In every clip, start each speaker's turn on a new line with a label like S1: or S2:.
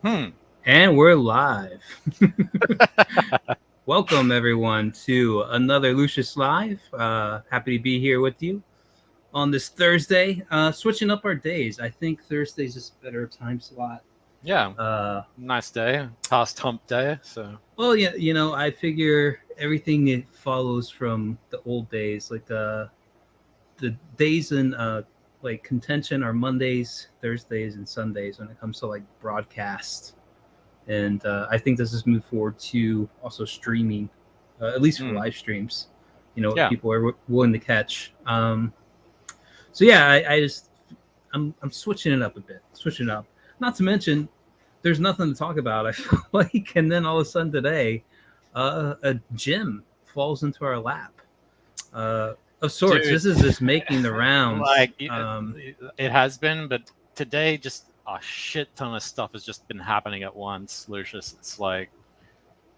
S1: And we're live. Welcome, everyone, to another Lucius Live. Happy to be here with you on this Thursday. Switching up our days. I think Thursday's is a better time slot.
S2: Nice day. Past hump day. So.
S1: Well, yeah, I figure everything it follows from the old days, like the days in like contention are Mondays, Thursdays, and Sundays when it comes to like broadcast. And I think this has moved forward to also streaming, at least for live streams. What people are willing to catch. So yeah, I'm switching it up a bit, switching it up. Not to mention, there's nothing to talk about. I feel like, and then all of a sudden today, a gym falls into our lap. Of sorts, dude, this is just making the rounds.
S2: Like it has been, but today just a shit ton of stuff has just been happening at once, Lucius. It's like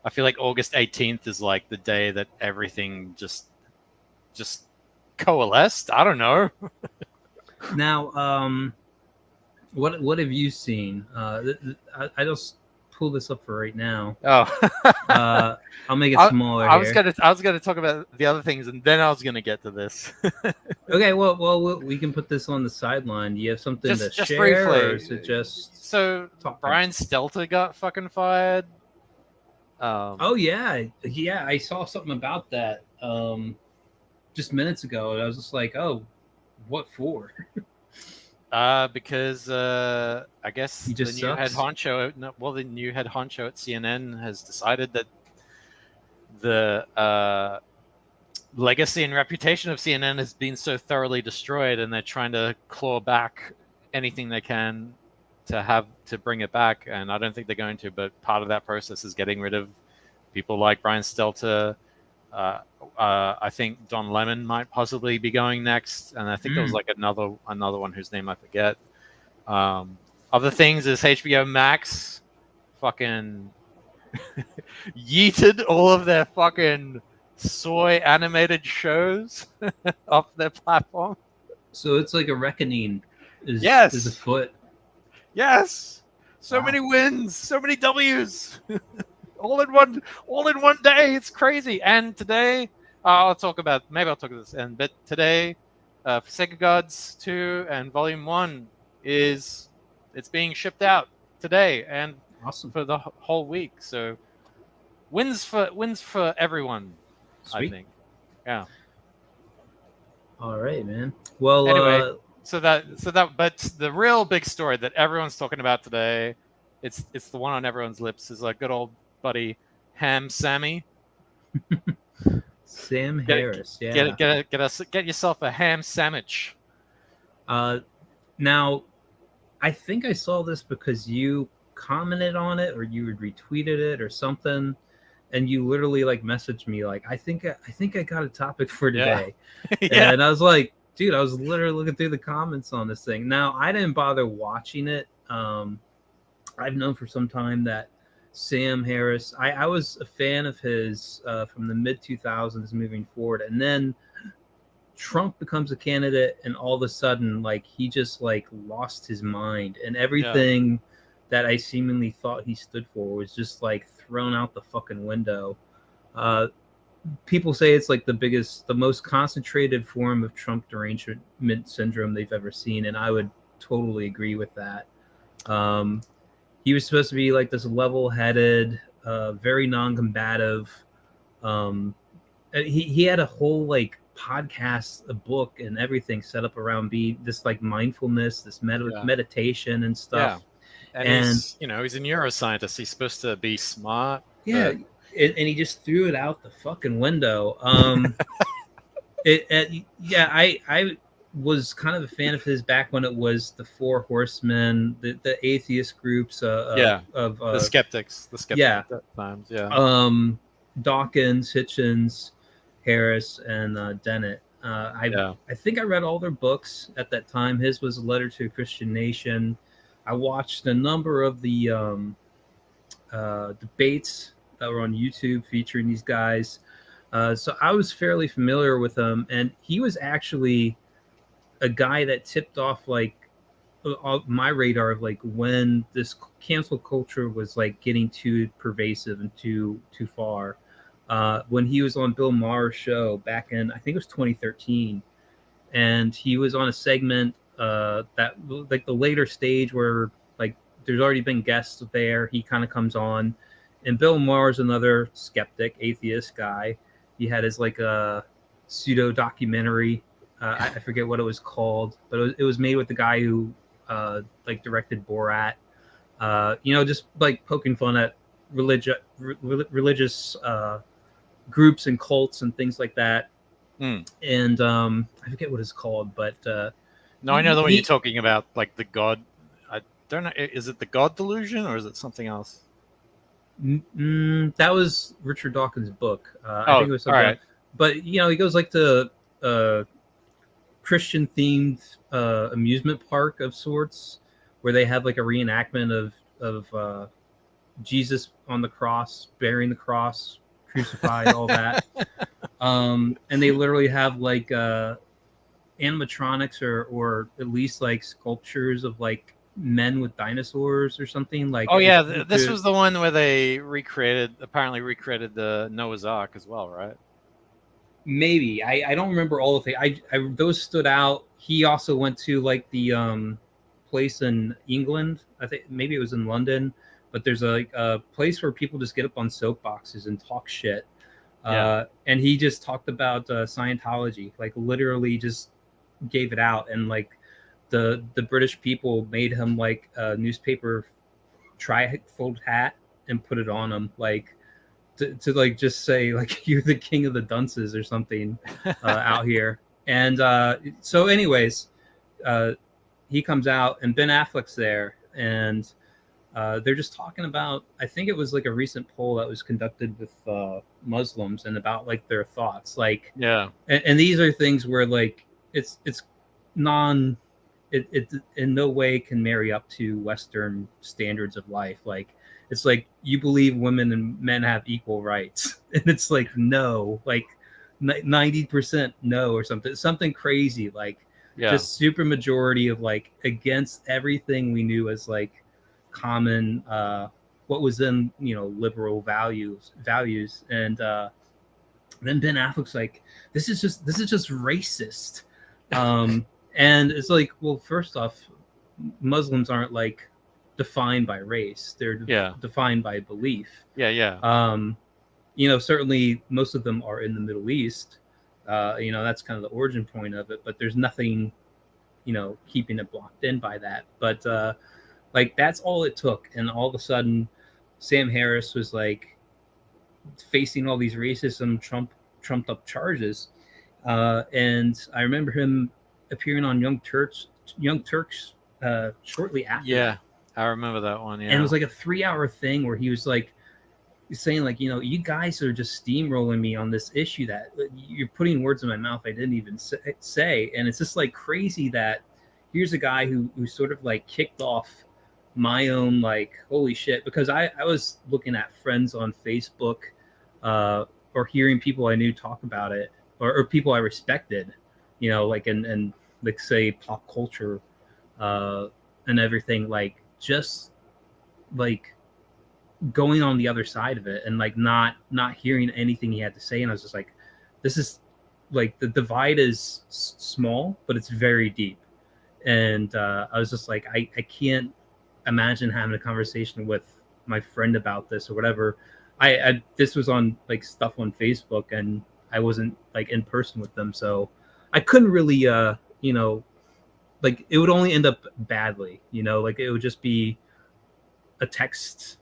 S2: I feel like August 18th is like the day that everything just coalesced. I don't know.
S1: Now, what have you seen? I just pull this up for right now. I'll make it smaller.
S2: I was gonna talk about the other things, and then I was gonna get to this.
S1: Okay, well, we can put this on the sideline. Do you have something to share,
S2: briefly,
S1: or is it just
S2: so Brian Stelter got fucking fired?
S1: Oh yeah, I saw something about that just minutes ago, and I was just like, oh, what for?
S2: Because I guess the new head honcho. The new head honcho at CNN has decided that the legacy and reputation of CNN has been so thoroughly destroyed, and they're trying to claw back anything they can to bring it back. And I don't think they're going to. But part of that process is getting rid of people like Brian Stelter. I think Don Lemon might possibly be going next, and I think there was like another one whose name I forget. Other things is HBO Max fucking yeeted all of their fucking soy animated shows off their platform.
S1: So it's like a reckoning is afoot.
S2: Yes. So many wins, so many W's. all in one day. It's crazy. And today I'll talk about this. But today, Sega Gods 2 and Volume 1 it's being shipped out today and
S1: awesome
S2: for the whole week. So wins for everyone.
S1: Sweet.
S2: I think. Yeah.
S1: All right, man. Well,
S2: anyway, but the real big story that everyone's talking about today, it's the one on everyone's lips, is like good old buddy Ham Sammy.
S1: Sam Harris,
S2: get yourself a ham sandwich.
S1: Now, I think I saw this because you commented on it, or you had retweeted it, or something, and you literally like messaged me like, I think I got a topic for today.
S2: Yeah.
S1: And I was like, dude, I was literally looking through the comments on this thing. Now, I didn't bother watching it. I've known for some time that Sam Harris, I was a fan of his from the mid 2000s moving forward, and then Trump becomes a candidate, and all of a sudden, like, he just like lost his mind, and everything that I seemingly thought he stood for was just like thrown out the fucking window. People say it's like the most concentrated form of Trump derangement syndrome they've ever seen, and I would totally agree with that. He was supposed to be like this level-headed, very non-combative. He had a whole like podcast, a book, and everything set up around this like mindfulness, this meditation and stuff.
S2: Yeah. And he's a neuroscientist. He's supposed to be smart.
S1: Yeah, and he just threw it out the fucking window. I was kind of a fan of his back when it was the Four Horsemen, the atheist groups of
S2: the skeptics at times.
S1: Dawkins, Hitchens, Harris, and Dennett. I think I read all their books at that time. His was A Letter to a Christian Nation. I watched a number of the debates that were on YouTube featuring these guys. So I was fairly familiar with him, and he was actually a guy that tipped off like my radar of like when this cancel culture was like getting too pervasive and too far. When he was on Bill Maher's show back in, I think it was 2013, and he was on a segment that like the later stage where like there's already been guests there. He kind of comes on, and Bill Maher's another skeptic, atheist guy. He had his like a pseudo documentary. I forget what it was called, but it was made with the guy who like directed Borat. Just like poking fun at religious groups and cults and things like that. And I forget what it's called, but
S2: no, I know the one you're talking about, like the God. I don't know. Is it the God delusion or is it something else?
S1: That was Richard Dawkins' book. I think it was something.
S2: Right.
S1: But he goes like to Christian themed amusement park of sorts, where they have like a reenactment of Jesus on the cross, bearing the cross, crucified, all that. And they literally have like animatronics or at least like sculptures of like men with dinosaurs or something like.
S2: Oh yeah, this was the one where they apparently recreated the Noah's Ark as well, right?
S1: Maybe I don't remember all of it. I those stood out. He also went to like the place in England. I think maybe it was in London, but there's a place where people just get up on soapboxes and talk shit. And he just talked about Scientology, like literally just gave it out, and like the British people made him like a newspaper trifold hat and put it on him, like to like just say like you're the king of the dunces or something out here. And so anyways, he comes out and Ben Affleck's there, and they're just talking about, I think it was like a recent poll that was conducted with Muslims and about like their thoughts, like and these are things where like it's it in no way can marry up to Western standards of life. Like it's like you believe women and men have equal rights, and it's like no, like 90% no, or something crazy, like just super majority of like against everything we knew as like common what was in liberal values. And then Ben Affleck's like, this is just racist. And it's like, well, first off, Muslims aren't like defined by race, they're defined by belief. Certainly most of them are in the Middle East. That's kind of the origin point of it, but there's nothing keeping it blocked in by that. But like that's all it took, and all of a sudden Sam Harris was like facing all these racism trumped up charges, and I remember him appearing on Young Turks shortly after.
S2: Yeah, I remember that one. Yeah,
S1: and it was like a 3-hour thing where he was like saying like, you guys are just steamrolling me on this issue that you're putting words in my mouth I didn't even say. And it's just like crazy that here's a guy who sort of like kicked off my own like holy shit, because I was looking at friends on Facebook or hearing people I knew talk about it, or people I respected, like and like say pop culture and everything, like just like going on the other side of it and like not hearing anything he had to say. And I was just like, this is like the divide is small, but it's very deep. And I was just like, I can't imagine having a conversation with my friend about this or whatever. I this was on like stuff on Facebook, and I wasn't like in person with them, so I couldn't really like it would only end up badly, like it would just be a text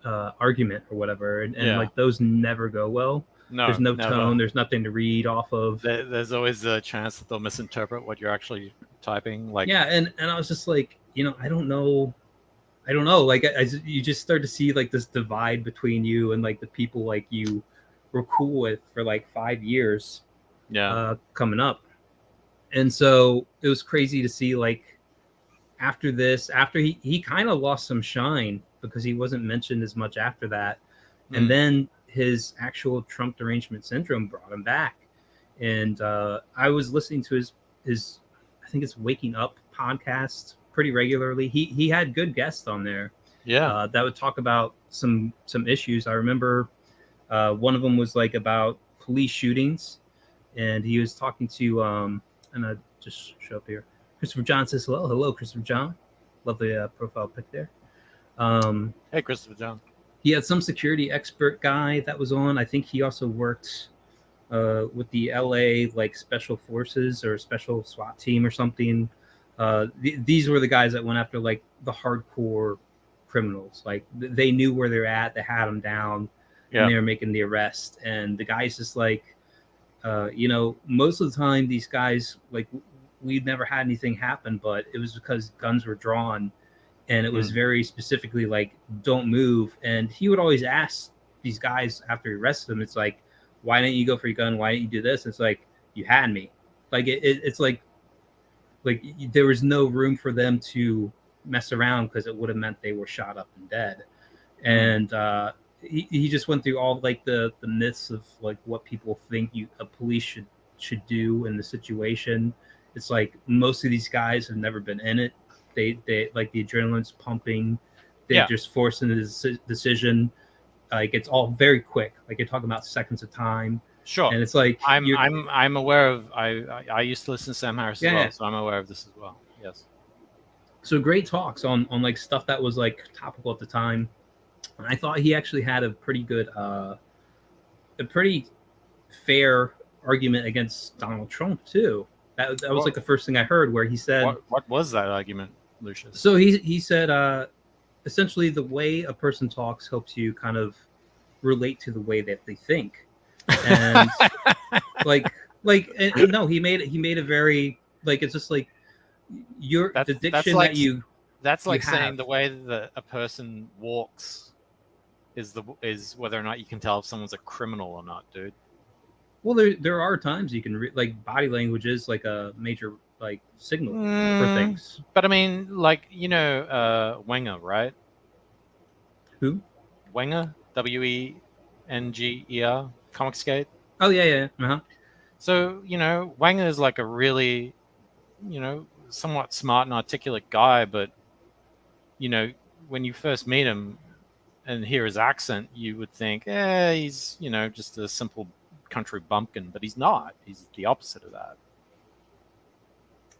S1: argument or whatever, and like those never go well. There's no tone, there's nothing to read off of.
S2: There's always a chance that they'll misinterpret what you're actually typing, like
S1: and I was just like, I don't know, like you just start to see like this divide between you and like the people like you were cool with for like 5 years coming up. And so it was crazy to see like after he kind of lost some shine because he wasn't mentioned as much after that. And then his actual Trump derangement syndrome brought him back. And I was listening to his I think it's Waking Up podcast pretty regularly. He had good guests on there.
S2: Yeah.
S1: That would talk about some issues. I remember one of them was like about police shootings, and he was talking to and I just show up here. Christopher John says hello, Christopher John. Love the profile pic there.
S2: Hey, Christopher John.
S1: He had some security expert guy that was on. I think he also worked with the LA like special forces or special SWAT team or something. These were the guys that went after like the hardcore criminals. Like they knew where they're at. They had them down, and they were making the arrest. And the guy's just like, most of the time these guys like we've never had anything happen, but it was because guns were drawn. And it was very specifically like, don't move. And he would always ask these guys after he arrested them, it's like, why didn't you go for your gun? Why didn't you do this? It's like, you had me. Like, it's like there was no room for them to mess around because it would have meant they were shot up and dead. And he just went through all like the myths of like what people think a police should do in the situation. It's like most of these guys have never been in it. They like the adrenaline's pumping. They're just forcing the decision. Like it's all very quick. Like you're talking about seconds of time.
S2: Sure.
S1: And it's like
S2: I'm aware of. I used to listen to Sam Harris as well, so I'm aware of this as well. Yes.
S1: So great talks on like stuff that was like topical at the time. And I thought he actually had a pretty good, a pretty fair argument against Donald Trump too. That was like the first thing I heard where he said,
S2: "What was that argument, Lucius?"
S1: So he said, essentially, the way a person talks helps you kind of relate to the way that they think, and no, he made it very like it's just like the diction that you.
S2: That's like saying the way that a person walks is whether or not you can tell if someone's a criminal or not, dude.
S1: Well, there are times you can like body language is like a major like signal for things.
S2: But I mean, like Wenger, right?
S1: Who?
S2: Wenger, Wenger, Comic Skate.
S1: Oh yeah. Uh-huh.
S2: So Wenger is like a really, somewhat smart and articulate guy, but when you first meet him and hear his accent, you would think, he's just a simple country bumpkin, but he's not. He's the opposite of that.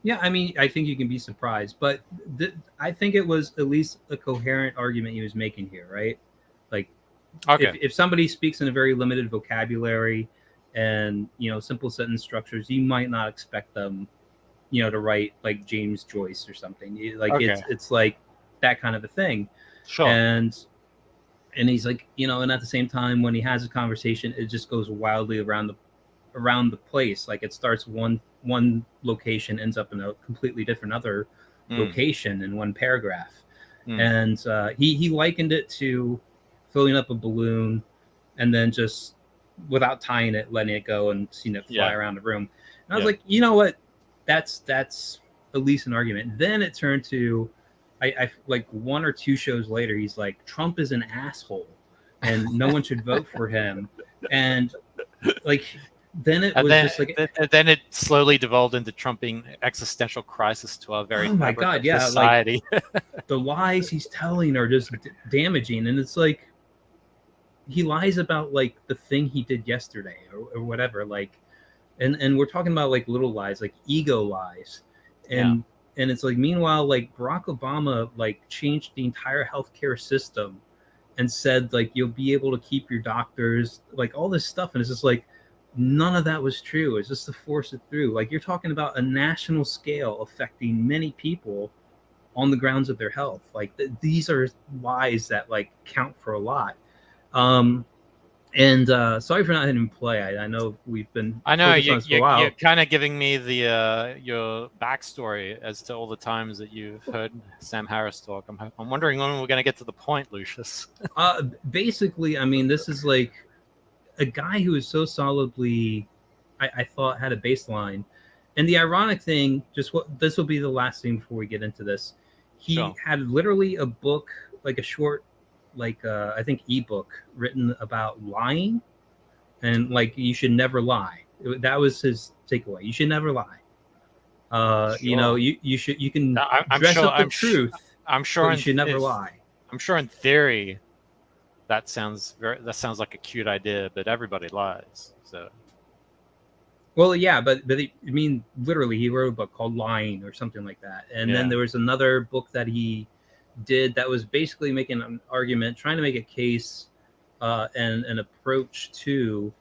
S1: Yeah, I mean, I think you can be surprised, but I think it was at least a coherent argument he was making here, right? Like, if somebody speaks in a very limited vocabulary and simple sentence structures, you might not expect them, to write like James Joyce or something. It's like that kind of a thing.
S2: Sure.
S1: And he's like, and at the same time, when he has a conversation, it just goes wildly around the place. Like it starts one location, ends up in a completely different other location in one paragraph. And he likened it to filling up a balloon and then just without tying it, letting it go and seeing it fly around the room. And I was like, you know what? That's at least an argument. Then it turned to I like one or two shows later, he's like, Trump is an asshole and no one should vote for him. And like, then
S2: then it slowly devolved into Trump being existential crisis to our very society.
S1: Like, the lies he's telling are just damaging. And it's like, he lies about like the thing he did yesterday or whatever. Like, and we're talking about like little lies, like ego lies. And it's like, meanwhile, like Barack Obama, like changed the entire healthcare system and said, like, you'll be able to keep your doctors, like all this stuff. And it's just like, none of that was true. It's just to force it through. Like you're talking about a national scale affecting many people on the grounds of their health. Like these are lies that like count for a lot. And sorry for not hitting play. I know we've been.
S2: I know you're kind of giving me the your backstory as to all the times that you've heard Sam Harris talk. I'm wondering when we're going to get to the point, Lucius.
S1: Basically, I mean, this is like a guy who is so solidly, I thought, had a baseline. And the ironic thing, this will be the last thing before we get into this. He had literally a book, like a short, like I think ebook written about lying, and like you should never lie. That was his takeaway. You should never lie. You know,
S2: Sure.
S1: you can
S2: I'm
S1: dress
S2: sure.
S1: up the truth,
S2: I'm
S1: but
S2: sure.
S1: you should never lie.
S2: I'm sure in theory, that sounds like a cute idea, but everybody lies. So
S1: Well, yeah, but I mean, literally, he wrote a book called Lying or something like that, and then
S2: yeah.
S1: there was another book that he did that was basically making an argument, trying to make a case and an approach to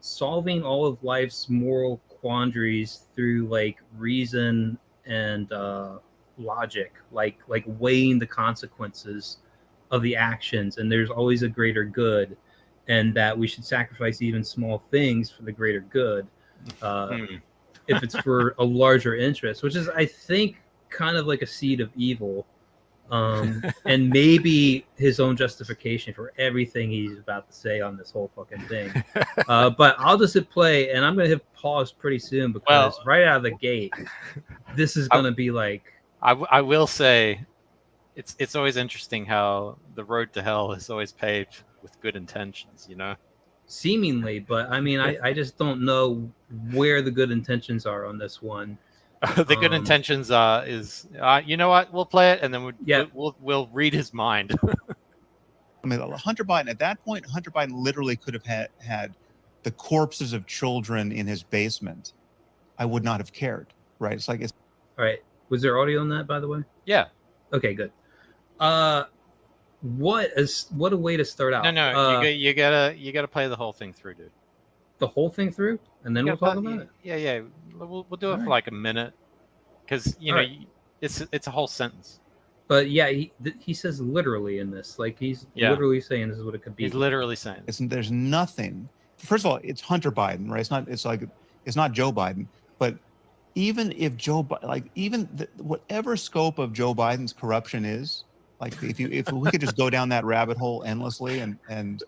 S1: solving all of life's moral quandaries through like reason and logic, like weighing the consequences of the actions, and there's always a greater good, and that we should sacrifice even small things for the greater good, uh,
S2: Hmm.
S1: if it's for a larger interest, which is, I think, kind of like a seed of evil, and maybe his own justification for everything he's about to say on this whole fucking thing. But I'll just hit play, and I'm gonna hit pause pretty soon because
S2: Well,
S1: right out of the gate, this is
S2: I,
S1: gonna be like
S2: I will say it's always interesting how the road to hell is always paved with good intentions. You know.
S1: seemingly, but I mean, I just don't know where the good intentions are on this one.
S2: The good intentions is you know what, we'll play it and then
S1: Yeah.
S2: we'll read his mind.
S3: I mean, Hunter Biden, at that point, Hunter Biden literally could have had the corpses of children in his basement. I would not have cared, right? It's like,
S1: All right. Was there audio on that, by the way?
S2: Yeah.
S1: Okay, good. What a way to start out.
S2: No, you gotta play the whole thing through, dude.
S1: The whole thing through, and then we'll talk about it.
S2: Yeah. We'll do it
S1: All
S2: for
S1: right.
S2: like a minute, because you know
S1: Right.
S2: it's a whole sentence.
S1: But yeah, he says literally in this, like he's literally saying this is what it could be.
S2: He's literally saying
S3: there's nothing. First of all, it's Hunter Biden, right? It's not Joe Biden. But even if whatever scope of Joe Biden's corruption is, like if we could just go down that rabbit hole endlessly and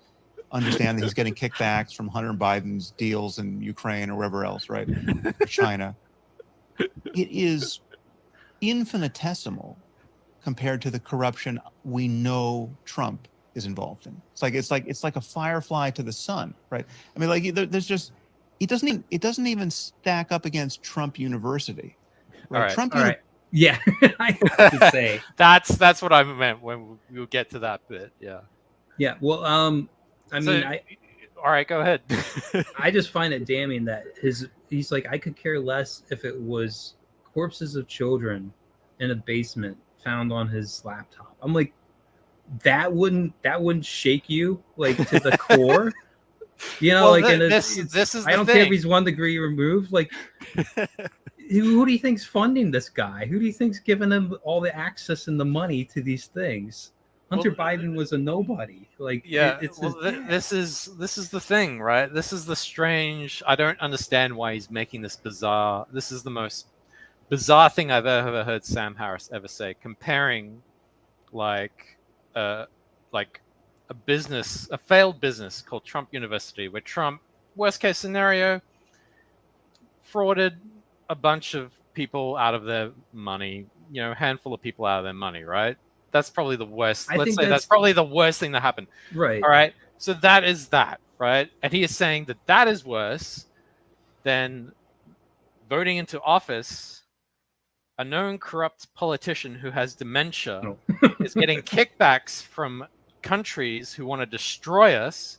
S3: understand that he's getting kickbacks from Hunter Biden's deals in Ukraine or wherever else, right? Or China. It is infinitesimal compared to the corruption we know Trump is involved in. It's like a firefly to the sun, right? I mean, like there's just it doesn't even stack up against Trump University. Right?
S2: All right.
S3: Trump
S1: All right. Yeah, I have to say
S2: that's what I meant when we'll get to that bit. Yeah.
S1: Yeah. Well, I mean,
S2: all right, go ahead.
S1: I just find it damning that he's like, I could care less if it was corpses of children in a basement found on his laptop. I'm like, that wouldn't shake you like to the core, you know?
S2: Well,
S1: like,
S2: this is
S1: I don't care if he's 1 degree removed. Like, who do you think's funding this guy? Who do you think's giving him all the access and the money to these things? Hunter Biden was a nobody. Like,
S2: yeah,
S1: this
S2: is the thing, right? This is the strange. I don't understand why he's making this bizarre. This is the most bizarre thing I've ever heard Sam Harris ever say, comparing like a failed business called Trump University, where Trump, worst case scenario, frauded a bunch of people out of their money, you know, a handful of people out of their money, right? That's probably the worst. Let's say that's probably the worst thing that happened.
S1: Right.
S2: All right. So that is that, right? And he is saying that is worse than voting into office a known corrupt politician who has dementia is getting kickbacks from countries who want to destroy us,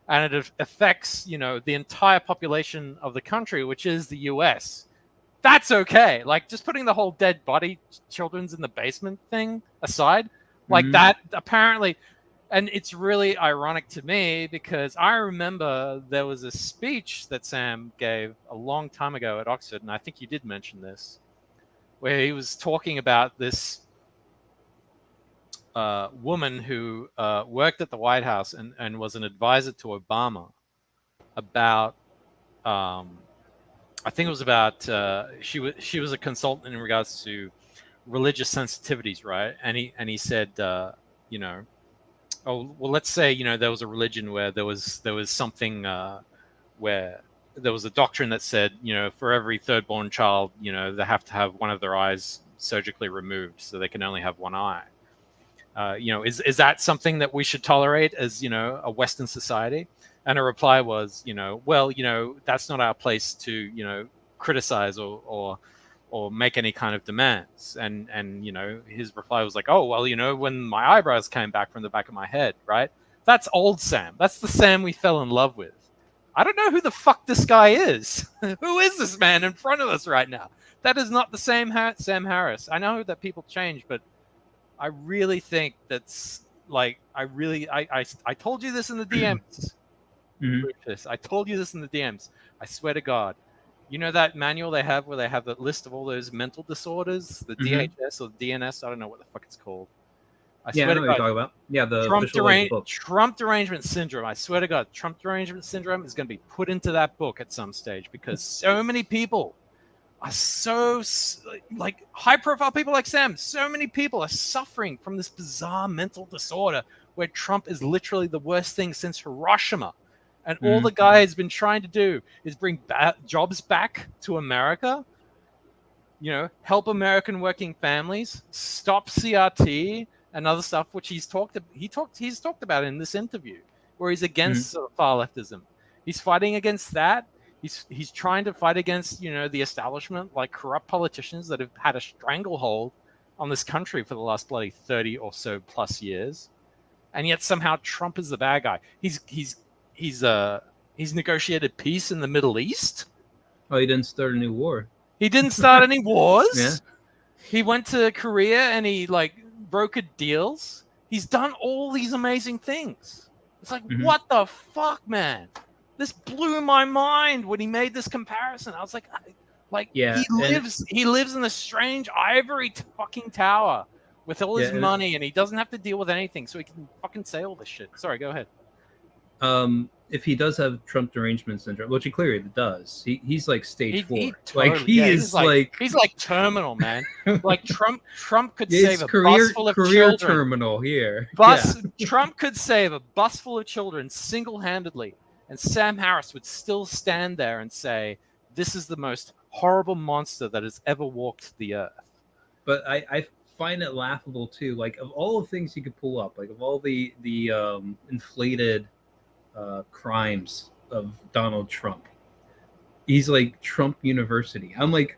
S2: and it affects, you know, the entire population of the country, which is the US. That's okay. Like, just putting the whole dead body children's in the basement thing aside, like that apparently, and it's really ironic to me because I remember there was a speech that Sam gave a long time ago at Oxford, and I think you did mention this, where he was talking about this woman who worked at the White House and was an advisor to Obama about, I think it was about, she was a consultant in regards to religious sensitivities, right? And he said, you know, oh well, let's say, you know, there was a religion where there was something where there was a doctrine that said, you know, for every third-born child, you know, they have to have one of their eyes surgically removed, so they can only have one eye. You know, is that something that we should tolerate as, you know, a Western society? And her reply was, you know, well, you know, that's not our place to, you know, criticize or or make any kind of demands. And you know, his reply was like, oh, well, you know, when my eyebrows came back from the back of my head, right? That's old Sam. That's the Sam we fell in love with. I don't know who the fuck this guy is. Who is this man in front of us right now? That is not the same Sam Harris. I know that people change, but I really think that's like, I told you this in the DMs. Lucius, I told you this in the DMs. I swear to God. You know that manual they have where they have the list of all those mental disorders, the DHS or DNS? I don't know what the fuck it's called. I
S1: Yeah, I
S2: swear
S1: know
S2: to
S1: what
S2: God,
S1: you're talking about. Yeah, the official book.
S2: Trump derangement syndrome. I swear to God, Trump derangement syndrome is going to be put into that book at some stage because so many people are so, like, high-profile people like Sam. So many people are suffering from this bizarre mental disorder where Trump is literally the worst thing since Hiroshima. And all the guy has been trying to do is bring jobs back to America, you know, help American working families, stop CRT and other stuff, which he's talked about in this interview, where he's against far leftism. He's fighting against that. He's trying to fight against, you know, the establishment, like corrupt politicians that have had a stranglehold on this country for the last bloody 30 or so plus years. And yet somehow Trump is the bad guy. He's negotiated peace in the Middle East.
S1: Oh, he didn't start a new war.
S2: He didn't start any wars.
S1: Yeah.
S2: He went to Korea and he like brokered deals. He's done all these amazing things. It's like, what the fuck, man? This blew my mind when he made this comparison. I was like,
S1: yeah,
S2: he lives in a strange ivory fucking tower with all his money, and he doesn't have to deal with anything, so he can fucking say all this shit. Sorry, go ahead.
S1: If he does have Trump derangement syndrome, which he clearly does, he's like stage 4.
S2: He's like terminal, man. Like Trump could save a bus full of children.
S1: Terminal here.
S2: Trump could save a bus full of children single-handedly, and Sam Harris would still stand there and say, "This is the most horrible monster that has ever walked the earth."
S1: But I find it laughable too. Like, of all the things you could pull up, like of all the inflated crimes of Donald Trump, he's like Trump University. I'm like,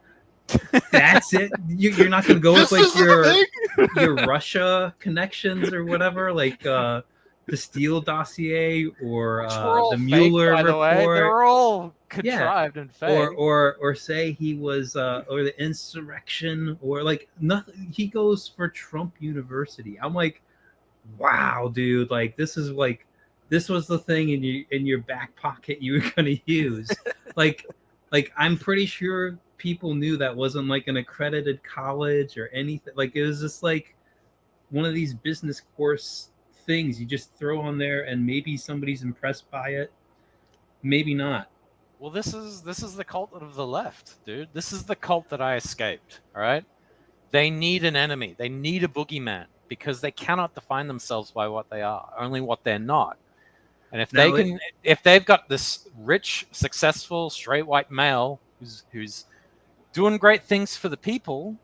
S1: that's it? You're not going to go with like your Russia connections or whatever, like the Steele dossier or the Mueller
S2: fake, by
S1: report.
S2: The way. They're all contrived and fake.
S1: Or say he was or the insurrection or like nothing. He goes for Trump University. I'm like, wow, dude, like this was the thing in your back pocket you were going to use. like I'm pretty sure people knew that wasn't like an accredited college or anything. Like it was just like one of these business course things you just throw on there, and maybe somebody's impressed by it, maybe not.
S2: Well, this is the cult of the left, dude. This is the cult that I escaped. All right, they need an enemy. They need a boogeyman because they cannot define themselves by what they are, only what they're not. And if they've got this rich, successful, straight white male who's doing great things for the people,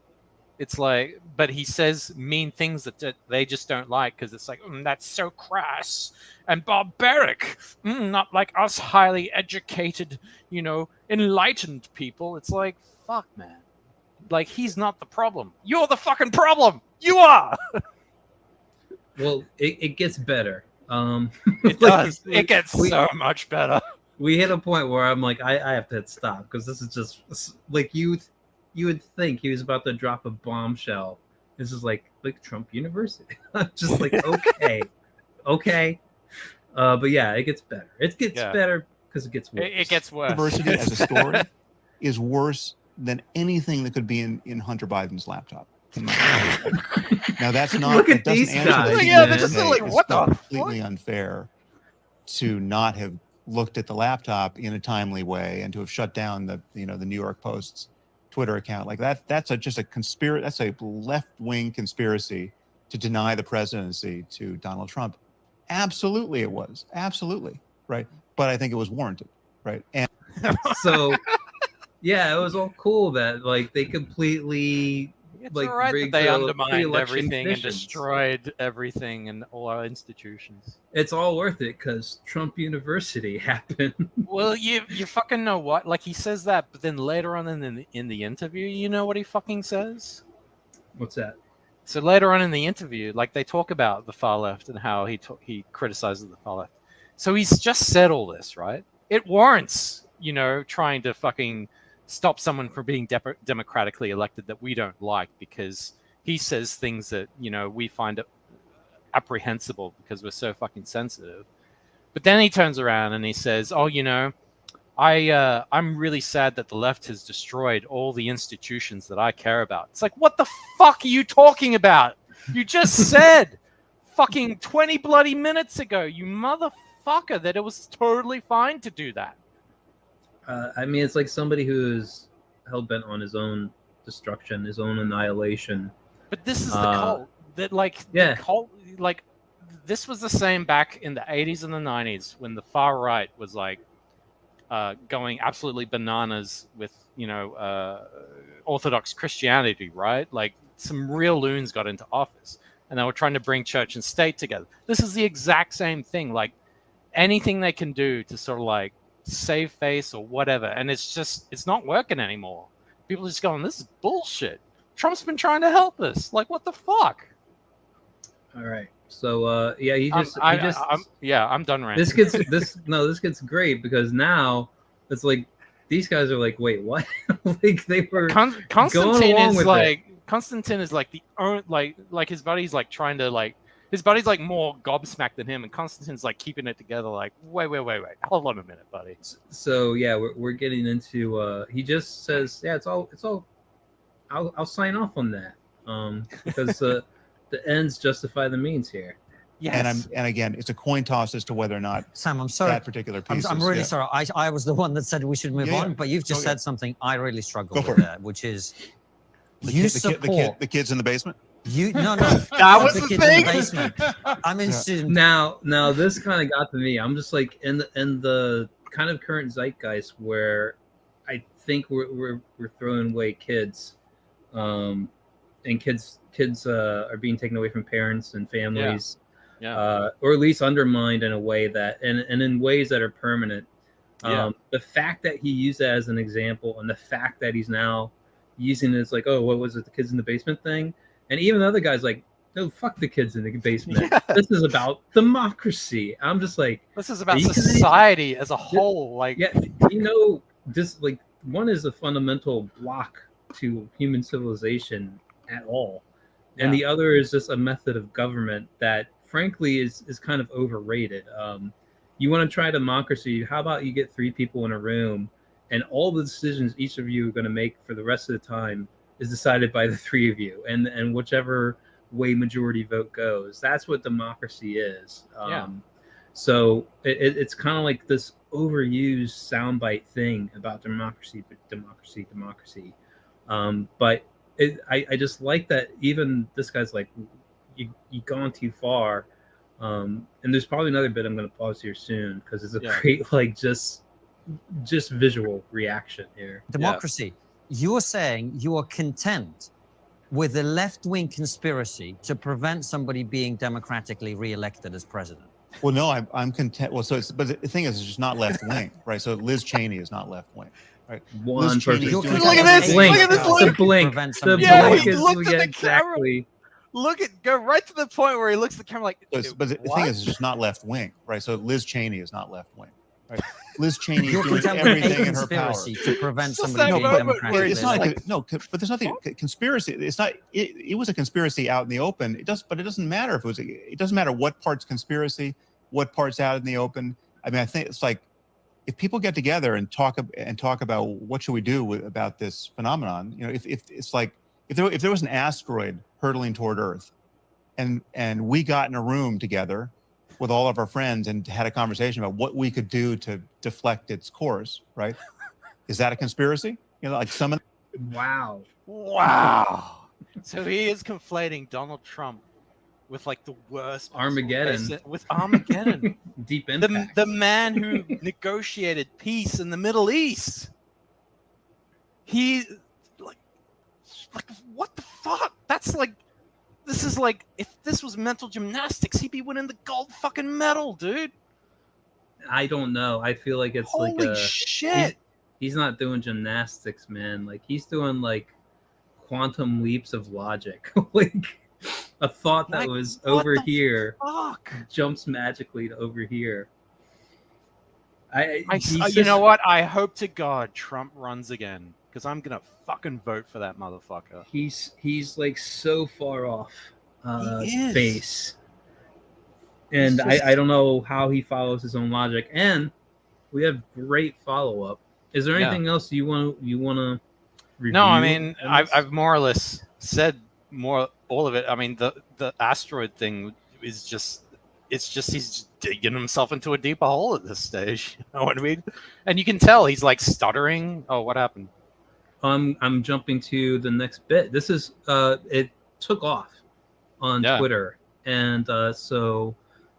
S2: it's like, but he says mean things that they just don't like because it's like, that's so crass and barbaric. Not like us highly educated, you know, enlightened people. It's like, fuck, man. Like, he's not the problem. You're the fucking problem. You are.
S1: Well, it gets better.
S2: It does. It gets so much better.
S1: We hit a point where I'm like, I have to hit stop because this is just like you would think he was about to drop a bombshell. This is like Trump University. I'm just like, okay. But yeah, it gets better. It gets better because it gets worse.
S2: It gets worse.
S3: University as a story is worse than anything that could be in Hunter Biden's laptop. Now that's not.
S1: Look at these guys.
S2: They're just like, what the?
S3: Completely unfair to not have looked at the laptop in a timely way and to have shut down the New York Post's Twitter account. Like that's just a conspiracy. That's a left-wing conspiracy to deny the presidency to Donald Trump. Absolutely, it was absolutely right. But I think it was warranted, right? And
S1: so, yeah, it was all cool that like they completely
S2: It's
S1: like
S2: all right that
S1: rigged
S2: they
S1: the
S2: undermined
S1: pre-election
S2: everything and
S1: conditions.
S2: destroyed everything and all our institutions.
S1: It's all worth it because Trump University happened.
S2: Well, you fucking know what? Like he says that, but then later on in the interview, you know what he fucking says?
S1: What's that?
S2: So later on in the interview, like they talk about the far left and how he criticizes the far left. So he's just said all this, right? It warrants, trying to fucking stop someone from being democratically elected that we don't like because he says things that, we find apprehensible because we're so fucking sensitive. But then he turns around and he says, "Oh, I'm really sad that the left has destroyed all the institutions that I care about." It's like, what the fuck are you talking about? You just said fucking 20 bloody minutes ago, you motherfucker, that it was totally fine to do that.
S1: I mean, it's like somebody who is hell-bent on his own destruction, his own annihilation.
S2: But this is the cult that,
S1: yeah.
S2: the cult, this was the same back in the 80s and the 90s when the far right was going absolutely bananas with Orthodox Christianity, right? Like some real loons got into office and they were trying to bring church and state together. This is the exact same thing. Like anything they can do to sort of save face or whatever, and it's not working anymore. People are just going, this is bullshit. Trump's been trying to help us. Like, what the fuck?
S1: All right. So
S2: I'm done ranting.
S1: This gets great because now it's like these guys are like, wait, what? Like they were
S2: Constantine
S1: going along with
S2: Constantine is his buddy's trying to his buddy's more gobsmacked than him, and Constantine's keeping it together. Wait, hold on a minute, buddy.
S1: So yeah, we're getting into. He just says, yeah, it's all. I'll sign off on that. Because the ends justify the means here.
S2: Yes.
S3: And again, it's a coin toss as to whether or not
S4: Sam, I'm sorry.
S3: that particular piece.
S4: I'm really sorry. I was the one that said we should move on, but you've just said something I really struggle with there, which is
S3: the kids in the basement.
S4: No,
S2: that was the thing.
S4: In the basement. I'm interested in
S1: now this kind of got to me. I'm just like in the kind of current zeitgeist where I think we're throwing away kids, and kids are being taken away from parents and families, or at least undermined in a way that and in ways that are permanent. The fact that he used that as an example, and the fact that he's now using it as oh, what was it, the kids in the basement thing? And even the other guys no, fuck the kids in the basement. Yeah. This is about democracy. I'm just
S2: this is about society as a whole.
S1: This one is a fundamental block to human civilization at all. And the other is just a method of government that frankly is kind of overrated. You want to try democracy, how about you get 3 people in a room and all the decisions each of you are going to make for the rest of the time is decided by the 3 of you, and whichever way majority vote goes. That's what democracy is. So it's kind of like this overused soundbite thing about democracy. But I just like that even this guy's you've gone too far. And there's probably another bit I'm going to pause here soon because it's a great just visual reaction here.
S4: Democracy. You're saying you are content with a left-wing conspiracy to prevent somebody being democratically re-elected as president.
S3: Well, no, I'm content. Well, but the thing is, it's just not left-wing, right? So Liz Cheney is not left-wing, right?
S1: One person.
S2: Look at this! Look at this!
S1: The blink. The blink is exactly.
S2: Go right to the point where he looks at the camera
S3: but the thing is, it's just not left-wing, right? So Liz Cheney is not left-wing. Right. Liz Cheney is doing everything in her power
S4: to prevent somebody being democratic.
S3: It's not but there's nothing conspiracy. It's not. It was a conspiracy out in the open. But it doesn't matter if it was. It doesn't matter what part's conspiracy, what part's out in the open. I mean, I think it's if people get together and talk about what should we do about this phenomenon. If it's if there was an asteroid hurtling toward Earth, and we got in a room together with all of our friends and had a conversation about what we could do to deflect its course, right? Is that a conspiracy?
S1: Wow.
S2: So he is conflating Donald Trump with the worst
S1: Armageddon.
S2: With Armageddon.
S1: Deep impact.
S2: The man who negotiated peace in the Middle East. He Like, what the fuck? That's like, this is like, if this was mental gymnastics, he'd be winning the gold fucking medal, dude.
S1: I don't know. I feel like it's
S2: Holy
S1: like
S2: shit.
S1: he's not doing gymnastics, man. Like he's doing like quantum leaps of logic. Like a thought that
S2: Like,
S1: was
S2: what
S1: over
S2: the
S1: here
S2: Fuck.
S1: jumps magically to over here.
S2: You know what? I hope to God Trump runs again, because I'm gonna fucking vote for that motherfucker.
S1: He's like so far off
S2: He is.
S1: base, and
S2: He's just-
S1: I don't know how he follows his own logic. And we have great follow up. Is there
S2: Yeah.
S1: anything else you want to review?
S2: No, I mean,
S1: in this?
S2: I've more or less said all of it. I mean, the asteroid thing is just, it's just he's digging himself into a deeper hole at this stage. You know what I mean? And you can tell he's like stuttering. Oh, what happened?
S1: I'm jumping to the next bit. This is it took off on Twitter, and so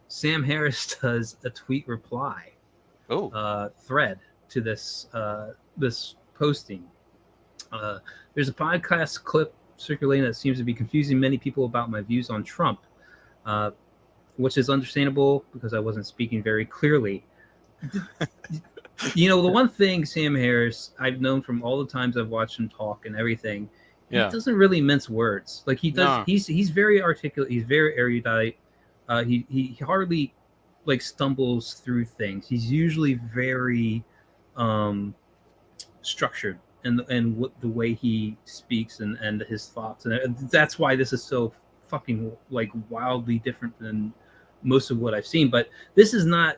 S1: Sam Harris does a tweet reply thread to this this posting. There's a podcast clip circulating that seems to be confusing many people about my views on Trump, which is understandable because I wasn't speaking very clearly. You know, the one thing Sam Harris I've known from all the times I've watched him talk and everything, he doesn't really mince words. Like he does, he's very articulate. He's very erudite. He hardly like stumbles through things. He's usually very structured and what the way he speaks and his thoughts, and that's why this is so fucking like wildly different than most of what I've seen. But this is not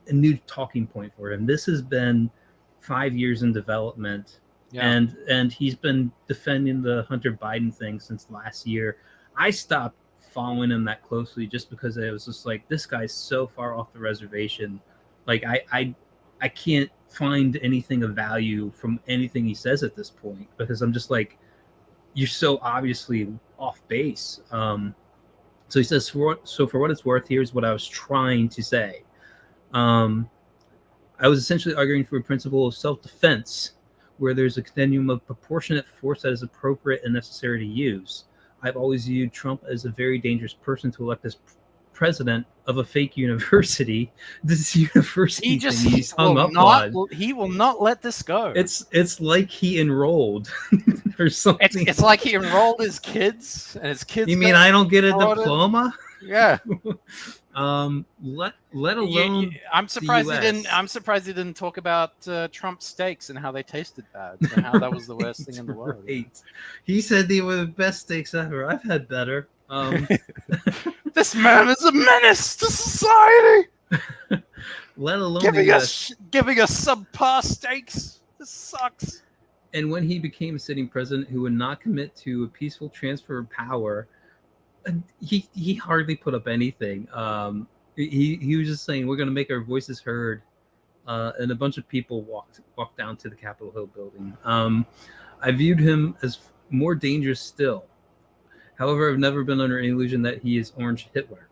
S1: a new talking point for him. This has been 5 years in development, and he's been defending the Hunter Biden thing since last year. I stopped following him that closely just because it was just like, this guy's so far off the reservation. Like I can't find anything of value from anything he says at this point, because I'm just like, you're so obviously off base. So he says, for what it's worth, here's what I was trying to say. I was essentially arguing for a principle of self-defense where there's a continuum of proportionate force that is appropriate and necessary to use. I've always viewed Trump as a very dangerous person to elect as president of a fake university. This university thing he's hung up on.
S2: He will not let this go.
S1: It's like he enrolled or something.
S2: It's like he enrolled his kids, and his kids.
S1: You mean I don't get a diploma?
S2: Yeah.
S1: Let alone.
S2: I'm surprised he didn't. I'm surprised he didn't talk about Trump steaks and how they tasted bad and how that was the worst thing in the world.
S1: Right. He said they were the best steaks ever. I've had better.
S2: This man is a menace to society.
S1: Let alone
S2: giving us subpar steaks. This sucks.
S1: And when he became a sitting president who would not commit to a peaceful transfer of power, he hardly put up anything. He was just saying, we're going to make our voices heard, and a bunch of people walked down to the Capitol Hill building. I viewed him as more dangerous still. However, I've never been under any illusion that he is Orange Hitler.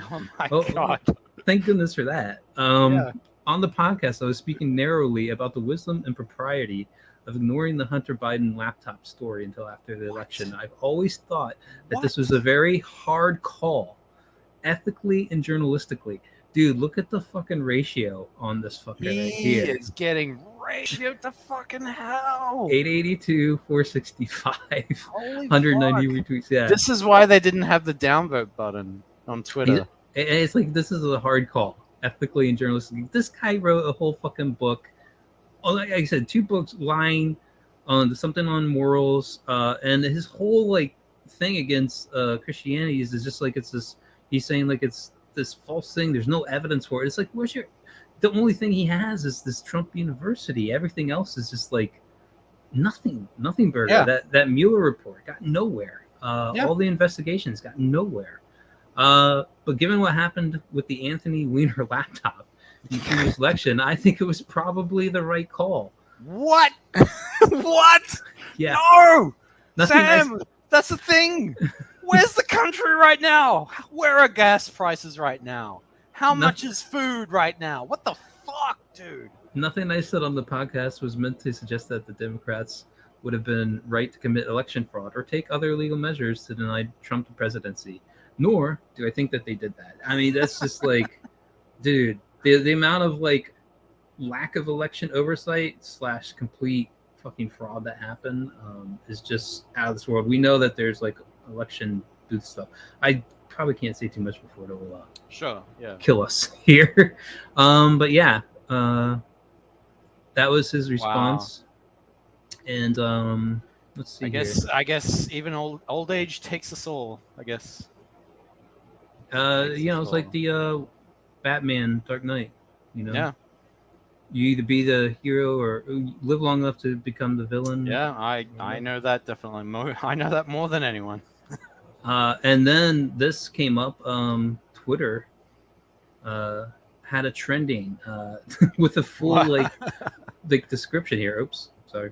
S2: Oh my God.
S1: Thank goodness for that. On the podcast, I was speaking narrowly about the wisdom and propriety of ignoring the Hunter Biden laptop story until after the election. I've always thought that this was a very hard call, ethically and journalistically. Dude, look at the fucking ratio on this fucking
S2: He is getting ratioed to fucking hell.
S1: 882, 465,
S2: Holy
S1: 190
S2: fuck.
S1: retweets. Yeah.
S2: This is why they didn't have the downvote button on Twitter.
S1: It's like, this is a hard call, ethically and journalistically. This guy wrote a whole fucking book. Like I said, 2 books lying on something on morals, and his whole like thing against Christianity is just like, it's this. He's saying like it's this false thing. There's no evidence for it. It's like, where's your? The only thing he has is this Trump University. Everything else is just like nothing burger.
S2: Yeah.
S1: That Mueller report got nowhere. All the investigations got nowhere. But given what happened with the Anthony Weiner laptop in the previous election, I think it was probably the right call.
S2: What? What?
S1: Yeah.
S2: No!
S1: Nothing
S2: Sam, that's the thing. Where's the country right now? Where are gas prices right now? How much is food right now? What the fuck, dude?
S1: Nothing I said on the podcast was meant to suggest that the Democrats would have been right to commit election fraud or take other legal measures to deny Trump the presidency. Nor do I think that they did that. I mean, that's just like, dude, the amount of like lack of election oversight / complete fucking fraud that happened is just out of this world. We know that there's like election booth stuff. I probably can't say too much before it'll
S2: Sure. Yeah.
S1: kill us here. But yeah, that was his response. And let's see.
S2: I guess even old age takes us all. I guess.
S1: It's like the Batman Dark Knight.
S2: Yeah.
S1: You either be the hero or live long enough to become the villain.
S2: Yeah, I know that definitely. I know that more than anyone.
S1: And then this came up. Twitter had a trending with a full like description here. Oops, sorry.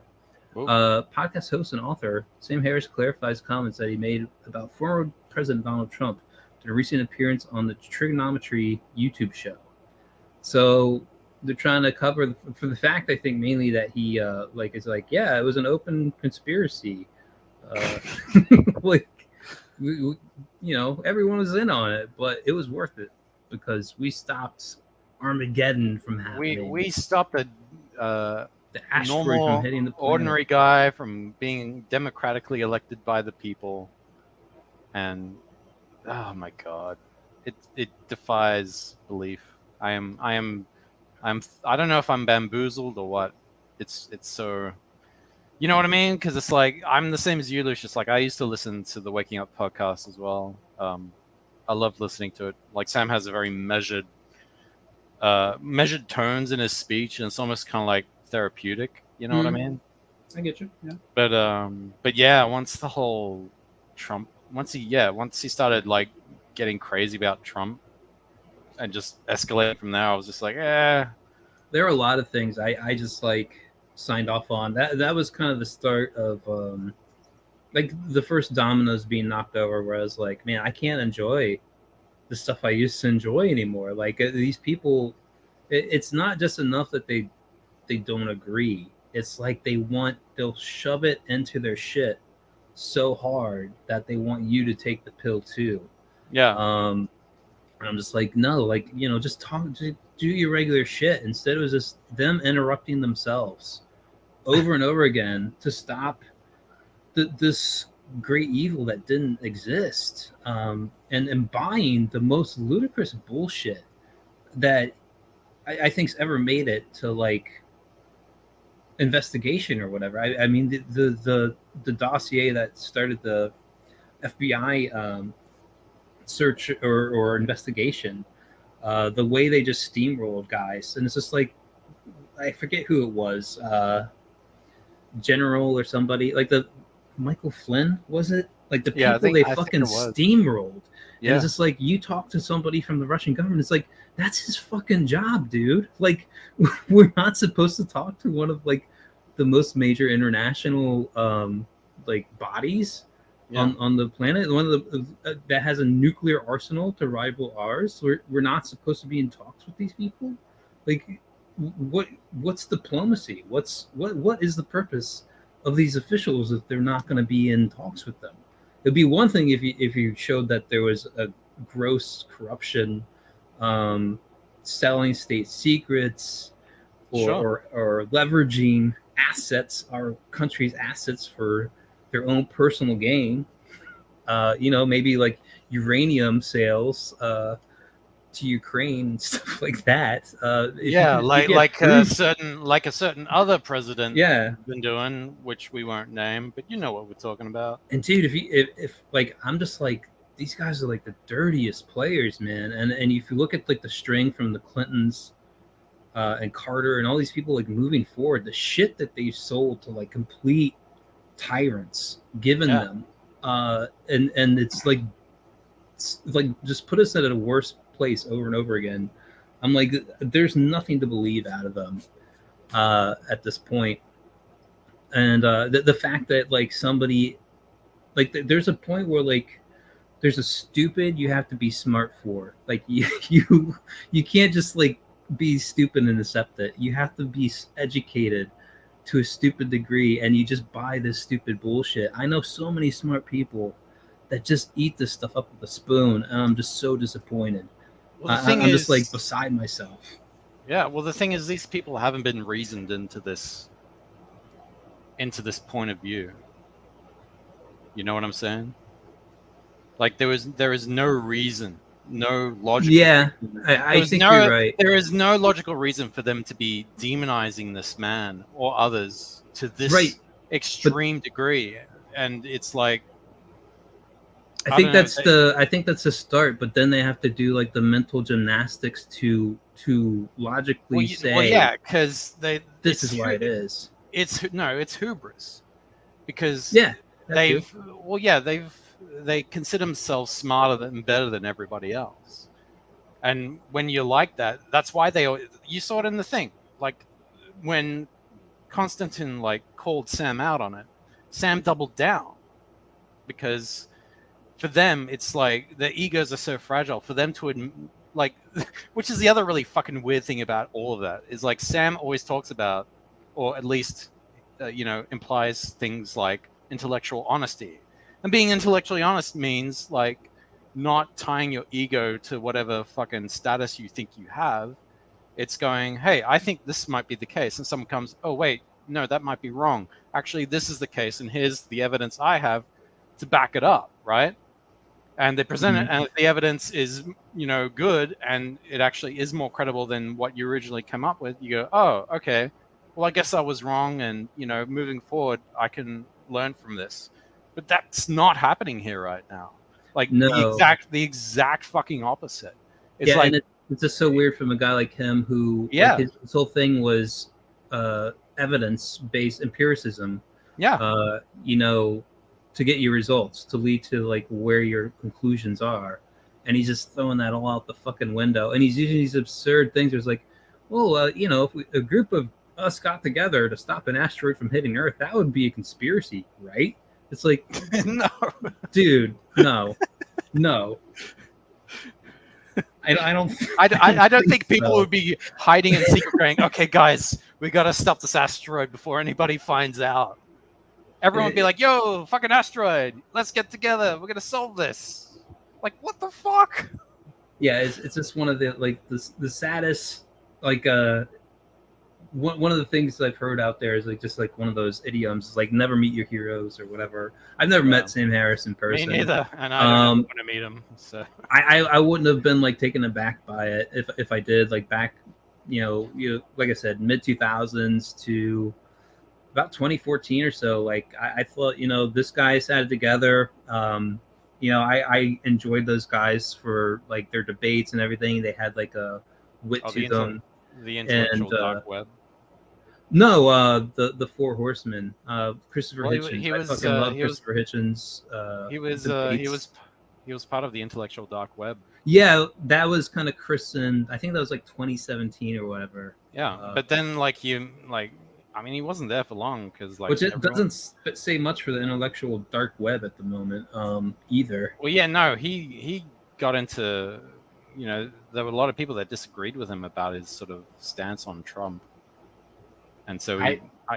S1: Podcast host and author Sam Harris clarifies comments that he made about former President Donald Trump in a recent appearance on the Trigonometry YouTube show. So they're trying to cover for the fact, I think, mainly that he is like, yeah, it was an open conspiracy. Like, everyone was in on it, but it was worth it because we stopped Armageddon from happening.
S2: We stopped the
S1: asteroid
S2: normal,
S1: from hitting the planet.
S2: ordinary guy from being democratically elected by the people, and oh my god, it defies belief. I don't know if I'm bamboozled or what. It's so, you know what I mean? Because it's like I'm the same as you, Lucius. Like I used to listen to the Waking Up podcast as well. I love listening to it. Like Sam has a very measured tones in his speech, and it's almost kind of like therapeutic. You know what I mean?
S1: I get you. Yeah.
S2: But yeah, once the whole Trump, once he started like getting crazy about Trump and just escalating from there, I was just like, eh.
S1: There are a lot of things I just like signed off on. That was kind of the start of like the first dominoes being knocked over, where I was like, man, I can't enjoy the stuff I used to enjoy anymore. Like these people, it's not just enough that they don't agree. It's like they'll shove it into their shit so hard that they want you to take the pill too.
S2: Yeah.
S1: I'm just like, no, like, just talk, just do your regular shit. Instead, it was just them interrupting themselves over and over again to stop this great evil that didn't exist, and buying the most ludicrous bullshit that I think's ever made it to like investigation or whatever. I mean, the dossier that started the FBI search or investigation, the way they just steamrolled guys, and it's just like, I forget who it was, General or somebody, like the Michael Flynn, was it? Like the people they fucking steamrolled. Yeah. And it's just like, you talk to somebody from the Russian government, it's like, that's his fucking job, dude. Like, we're not supposed to talk to one of like the most major international like bodies on the planet, one of the that has a nuclear arsenal to rival ours. We're not supposed to be in talks with these people. Like, what's diplomacy? What is the purpose of these officials if they're not going to be in talks with them? It'd be one thing if you showed that there was a gross corruption, selling state secrets, or leveraging assets, our country's assets, for their own personal gain. Maybe like uranium sales to Ukraine and stuff like that.
S2: Like a certain other president been doing, which we won't name, but you know what we're talking about.
S1: And dude, if like, I'm just like, these guys are like the dirtiest players, man. And if you look at like the string from the Clintons and Carter and all these people like moving forward, the shit that they've sold to like complete tyrants given them, and it's like just put us at a worse place over and over again. I'm like, there's nothing to believe out of them at this point. And the fact that like somebody, like there's a point where like there's a stupid you have to be smart for. Like you can't just like be stupid and accept it. You have to be educated to a stupid degree, and you just buy this stupid bullshit. I know so many smart people that just eat this stuff up with a spoon, and I'm just so disappointed.
S2: Well, the thing
S1: I'm
S2: is,
S1: just like beside myself.
S2: yeah. Well, the thing is, these people haven't been reasoned into this point of view. You know what I'm saying? Like there is no reason, no logical.
S1: Yeah,
S2: reason.
S1: I think you're right.
S2: There is no logical reason for them to be demonizing this man or others to this
S1: Right.
S2: extreme degree, and it's like
S1: I think that's the start, but then they have to do like the mental gymnastics to logically say,
S2: well, yeah, because
S1: this is why it is.
S2: It's hubris, because
S1: Yeah,
S2: they consider themselves smarter and better than everybody else, and when you're like that, that's why you saw it in the thing, like when Constantine like called Sam out on it, Sam doubled down, because for them it's like their egos are so fragile for them to like which is the other really fucking weird thing about all of that, is like Sam always talks about, or at least implies things like intellectual honesty, and being intellectually honest means like not tying your ego to whatever fucking status you think you have. It's going, hey, I think this might be the case, and someone comes, oh wait, no, that might be wrong, actually this is the case, and here's the evidence I have to back it up, right? And they present it, and if the evidence is good, and it actually is more credible than what you originally came up with, you go, oh, okay, well I guess I was wrong, and moving forward I can learn from this. But that's not happening here right now. Like
S1: No.
S2: the exact fucking opposite. It's
S1: yeah,
S2: like,
S1: and it's just so weird from a guy like him who
S2: Yeah.
S1: like, his whole thing was evidence-based empiricism.
S2: yeah,
S1: To get your results, to lead to like where your conclusions are, and he's just throwing that all out the fucking window, and he's using these absurd things. There's like, well, if a group of us got together to stop an asteroid from hitting Earth, that would be a conspiracy, right? It's like,
S2: no.
S1: dude, no. I don't.
S2: I don't think people
S1: so.
S2: would be hiding in secret going, okay, guys, we got to stop this asteroid before anybody finds out. Everyone would be like, yo, fucking asteroid, let's get together. We're going to solve this. Like, what the fuck?
S1: Yeah, it's just one of the, like, the saddest, like, one of the things I've heard out there is like just like one of those idioms, like never meet your heroes or whatever. I've never met Sam Harris in person.
S2: Me neither, and I don't want to meet him. So
S1: I wouldn't have been like taken aback by it if I did, like back, like I said, mid 2000s to about 2014 or so. Like I thought, this guy had it together. I enjoyed those guys for like their debates and everything. They had like a wit to them.
S2: The intellectual dark web.
S1: No, the Four Horsemen. Christopher Hitchens.
S2: He was,
S1: I fucking love Christopher Hitchens.
S2: He was part of the intellectual dark web.
S1: Yeah, that was kind of christened. I think that was like 2017 or whatever.
S2: Yeah, but then he wasn't there for long, because like,
S1: which it doesn't say much for the intellectual dark web at the moment, either.
S2: Well, yeah, no, he got into, there were a lot of people that disagreed with him about his sort of stance on Trump, and so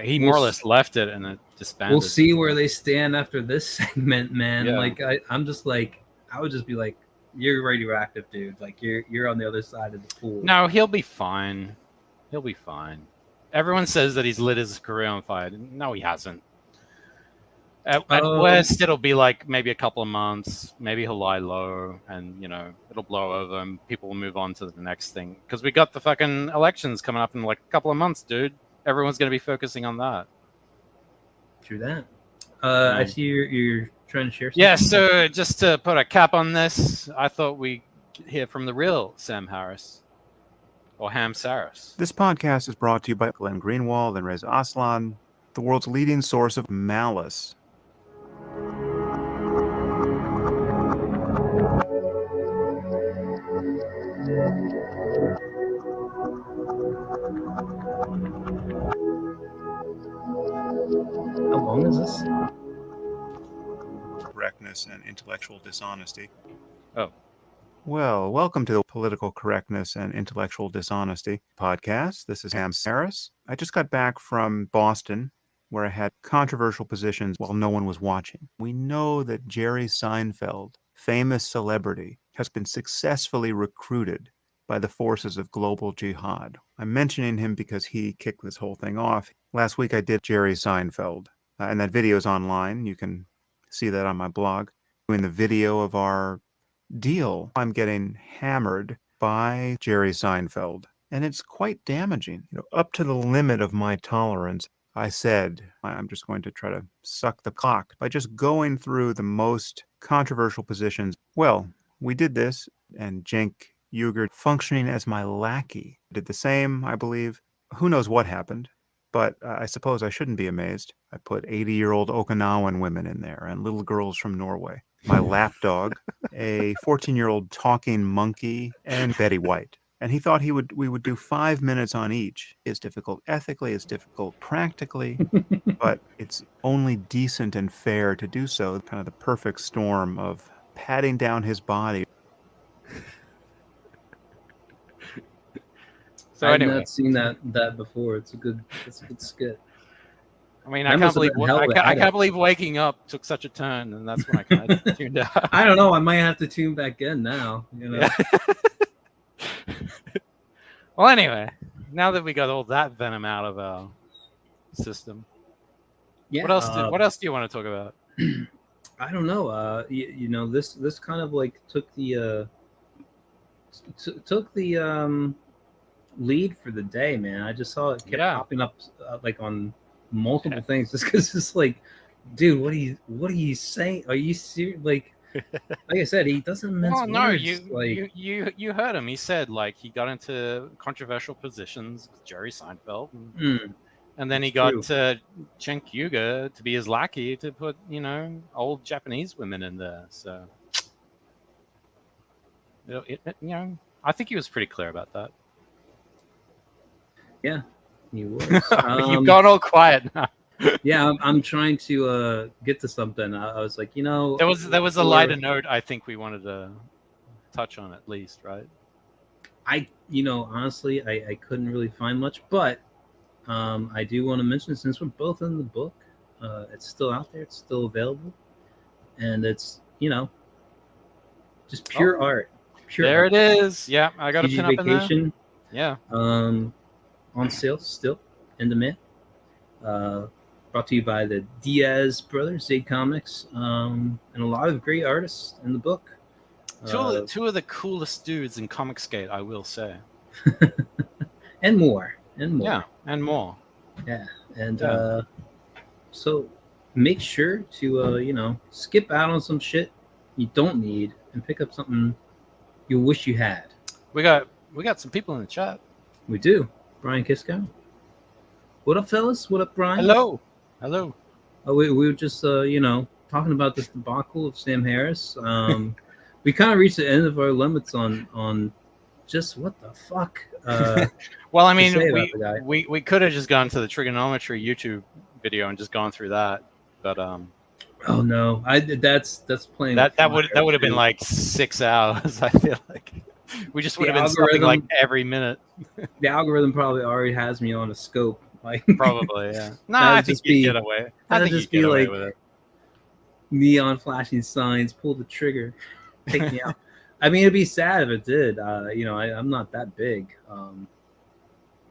S2: he more or less left it, and it disbanded.
S1: We'll see where they stand after this segment, man.
S2: Yeah.
S1: Like I'm just like, I would just be like, you're radioactive, dude. Like you're on the other side of the pool.
S2: No, he'll be fine. He'll be fine. Everyone says that he's lit his career on fire. No, he hasn't. At worst, it'll be like maybe a couple of months. Maybe he'll lie low, and it'll blow over, and people will move on to the next thing. Because we got the fucking elections coming up in like a couple of months, dude. Everyone's going to be focusing on that.
S1: True that. I see you're trying to share something.
S2: Yeah, so just to put a cap on this, I thought we'd hear from the real Sam Harris. Or Ham Saris.
S3: This podcast is brought to you by Glenn Greenwald and Reza Aslan, the world's leading source of malice.
S1: How long is this?
S3: Correctness and intellectual dishonesty.
S2: Oh.
S3: Well, welcome to the Political Correctness and Intellectual Dishonesty podcast. This is Sam Harris. I just got back from Boston, where I had controversial positions while no one was watching. We know that Jerry Seinfeld, famous celebrity, has been successfully recruited by the forces of global jihad. I'm mentioning him because he kicked this whole thing off. Last week I did Jerry Seinfeld, and that video is online. You can see that on my blog. In the video of our deal, I'm getting hammered by Jerry Seinfeld, and it's quite damaging. Up to the limit of my tolerance, I said, I'm just going to try to suck the cock by just going through the most controversial positions. Well, we did this, and Cenk Uygur, functioning as my lackey, did the same, I believe. Who knows what happened? But I suppose I shouldn't be amazed. I put 80-year-old Okinawan women in there and little girls from Norway. My lapdog, a 14-year-old talking monkey, and Betty White. And he thought we would do 5 minutes on each. It's difficult ethically, it's difficult practically, but it's only decent and fair to do so. Kind of the perfect storm of patting down his body.
S2: So
S1: I've
S2: anyway,
S1: not seen that before. It's a good skit.
S2: I mean,
S1: That
S2: I
S1: must
S2: can't
S1: have
S2: believe
S1: been hell of
S2: I
S1: an
S2: can't believe waking up took such a turn, and that's when I kind of tuned out.
S1: I don't know. I might have to tune back in now.
S2: Yeah. Well, anyway, now that we got all that venom out of our system,
S1: Yeah.
S2: what else do you want to talk about?
S1: I don't know. This kind of like took the lead for the day, man. I just saw it kept popping up like on multiple things, just because it's like, dude, what are you saying? Are you serious? Like I said, he doesn't mince words.
S2: No, you heard him. He said like he got into controversial positions with Jerry Seinfeld, and then he got Cenk Uygur to be his lackey to put old Japanese women in there. So I think he was pretty clear about that.
S1: Yeah, he was.
S2: You've gone all quiet now.
S1: Yeah, I'm trying to get to something. I was like,
S2: there was a lighter note I think we wanted to touch on at least, right?
S1: Honestly, I couldn't really find much, but I do want to mention, since we're both in the book, it's still out there, it's still available, and it's just pure art.
S2: There it is. Yeah, I got a pin up
S1: Vacation.
S2: In there. Yeah.
S1: On sale still in demand. Brought to you by the Diaz brothers, Zade Comics, and a lot of great artists in the book.
S2: Two of the coolest dudes in Comicsgate, I will say.
S1: and more.
S2: Yeah, and more.
S1: Yeah, and so make sure to skip out on some shit you don't need and pick up something you wish you had.
S2: We got some people in the chat.
S1: We do. Brian Kiskow. What up, fellas? What up, Brian?
S2: Hello.
S1: Oh, we were just talking about this debacle of Sam Harris. We kind of reached the end of our limits on just what the fuck.
S2: Well, I mean, we could have just gone to the trigonometry YouTube video and just gone through that, but
S1: oh no, that's playing.
S2: That would have been like 6 hours. I feel like we just would have been stopping like every minute.
S1: The algorithm probably already has me on a scope. Like
S2: probably, yeah. No, I think you'd get away. I think you'd get away with it.
S1: Neon flashing signs, pull the trigger, take me out. I mean, it'd be sad if it did. I'm not that big,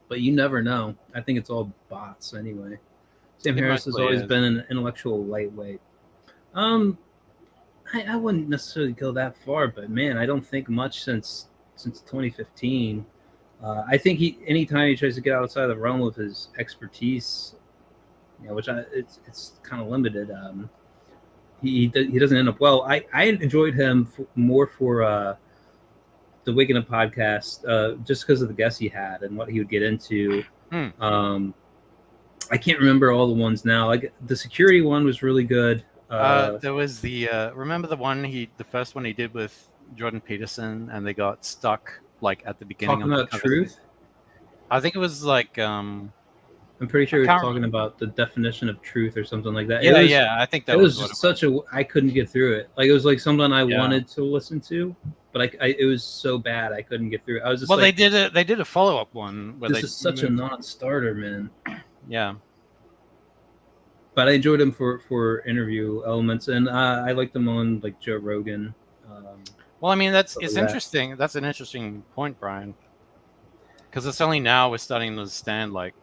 S1: but you never know. I think it's all bots anyway. Sam Harris has always been an intellectual lightweight. I wouldn't necessarily go that far, but man, I don't think much since 2015. I think anytime he tries to get outside the realm of his expertise, which it's kind of limited. He doesn't end up well. I enjoyed him more for the Waking Up podcast, just because of the guests he had and what he would get into. I can't remember all the ones now. Like the security one was really good.
S2: There was the remember the first one he did with Jordan Peterson, and they got stuck like at the beginning
S1: talking about truth.
S2: I think it was like
S1: I'm pretty sure he was talking about the definition of truth or something like that.
S2: Yeah, I think that
S1: was just such a. I couldn't get through it. Like it was like something I wanted to listen to, but it was so bad I couldn't get through. I was just
S2: Well,
S1: like,
S2: they did a follow-up one where
S1: this
S2: they
S1: is such a
S2: moved-
S1: non-starter, man.
S2: yeah.
S1: But I enjoyed him for interview elements, and I liked him on like Joe Rogan.
S2: Well, I mean,
S1: stuff
S2: it's
S1: like that.
S2: interesting. That's an interesting point, Brian, because it's only now we're starting to understand, like,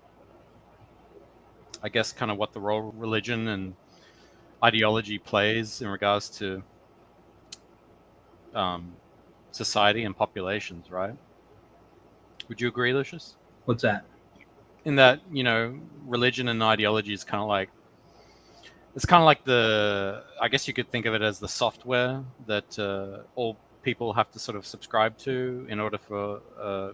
S2: I guess, kind of what the role religion and ideology plays in regards to society and populations, right? Would you agree, Lucius?
S1: What's that?
S2: In that, religion and ideology is kind of like, it's kind of like I guess you could think of it as the software that all people have to sort of subscribe to in order for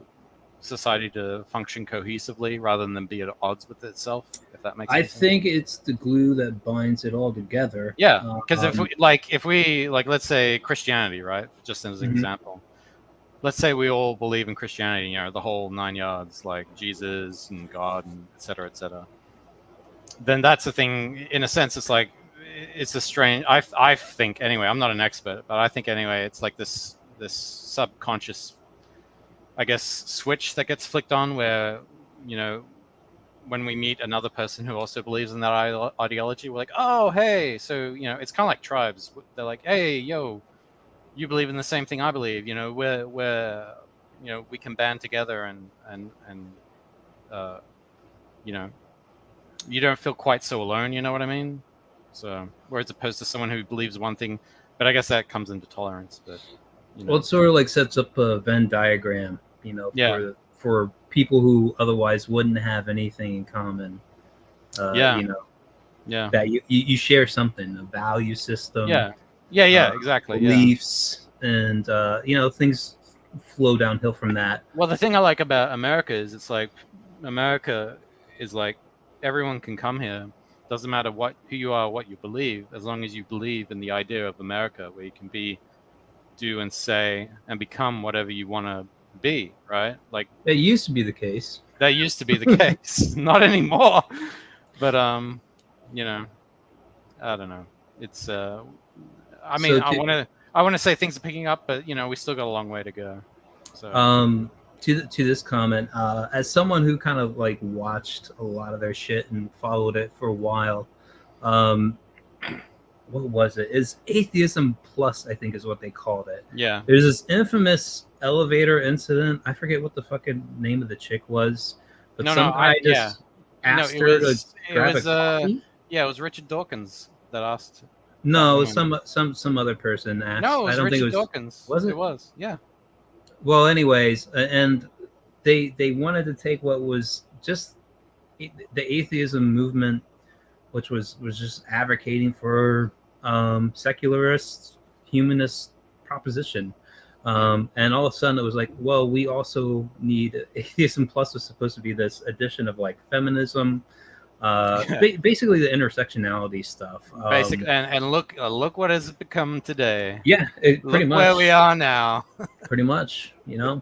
S2: society to function cohesively rather than be at odds with itself, if that makes
S1: I
S2: sense.
S1: think it's the glue that binds it all together.
S2: Yeah, because if we let's say Christianity, right? Just as an
S1: Mhm.
S2: example, let's say we all believe in Christianity, the whole 9 yards, like Jesus and God and et cetera, then that's the thing. In a sense, it's like, it's a strange. I think anyway. I'm not an expert, but I think anyway, it's like this subconscious, I guess, switch that gets flicked on where, when we meet another person who also believes in that ideology, we're like, oh, hey. So, it's kind of like tribes. They're like, hey, yo, you believe in the same thing I believe. We're we can band together and you don't feel quite so alone. You know what I mean? So, whereas opposed to someone who believes one thing, but I guess that comes into tolerance. But
S1: well, it sort of like sets up a Venn diagram,
S2: Yeah.
S1: for people who otherwise wouldn't have anything in common.
S2: Yeah.
S1: That you share something, a value system.
S2: Yeah, exactly.
S1: Beliefs, and things flow downhill from that.
S2: Well, the thing I like about America is it's like America is like everyone can come here. Doesn't matter who you are, what you believe, as long as you believe in the idea of America, where you can be, do, and say, and become whatever you want to be. Right? Like,
S1: It used to be the case.
S2: that used to be the case, not anymore. But I don't know. It's I mean,
S1: So
S2: I want to say things are picking up, but we still got a long way to go. So
S1: to this comment, as someone who kind of like watched a lot of their shit and followed it for a while, what was it? Is Atheism Plus, I think is what they called it.
S2: yeah.
S1: There's this infamous elevator incident. I forget what the fucking name of the chick was, but some guy just asked her to grab a coffee.
S2: Yeah, it was Richard Dawkins that asked.
S1: No, it was some other person asked.
S2: No, it was
S1: I don't
S2: Richard
S1: think it was
S2: Dawkins.
S1: Was it?
S2: It was, yeah.
S1: Well, anyways, and they wanted to take what was just the atheism movement, which was just advocating for secularist, humanist proposition, and all of a sudden it was like, well, we also need Atheism Plus was supposed to be this addition of like feminism, basically the intersectionality stuff.
S2: Basic and look what has become today.
S1: Yeah, pretty much
S2: where we are now.
S1: Pretty much, now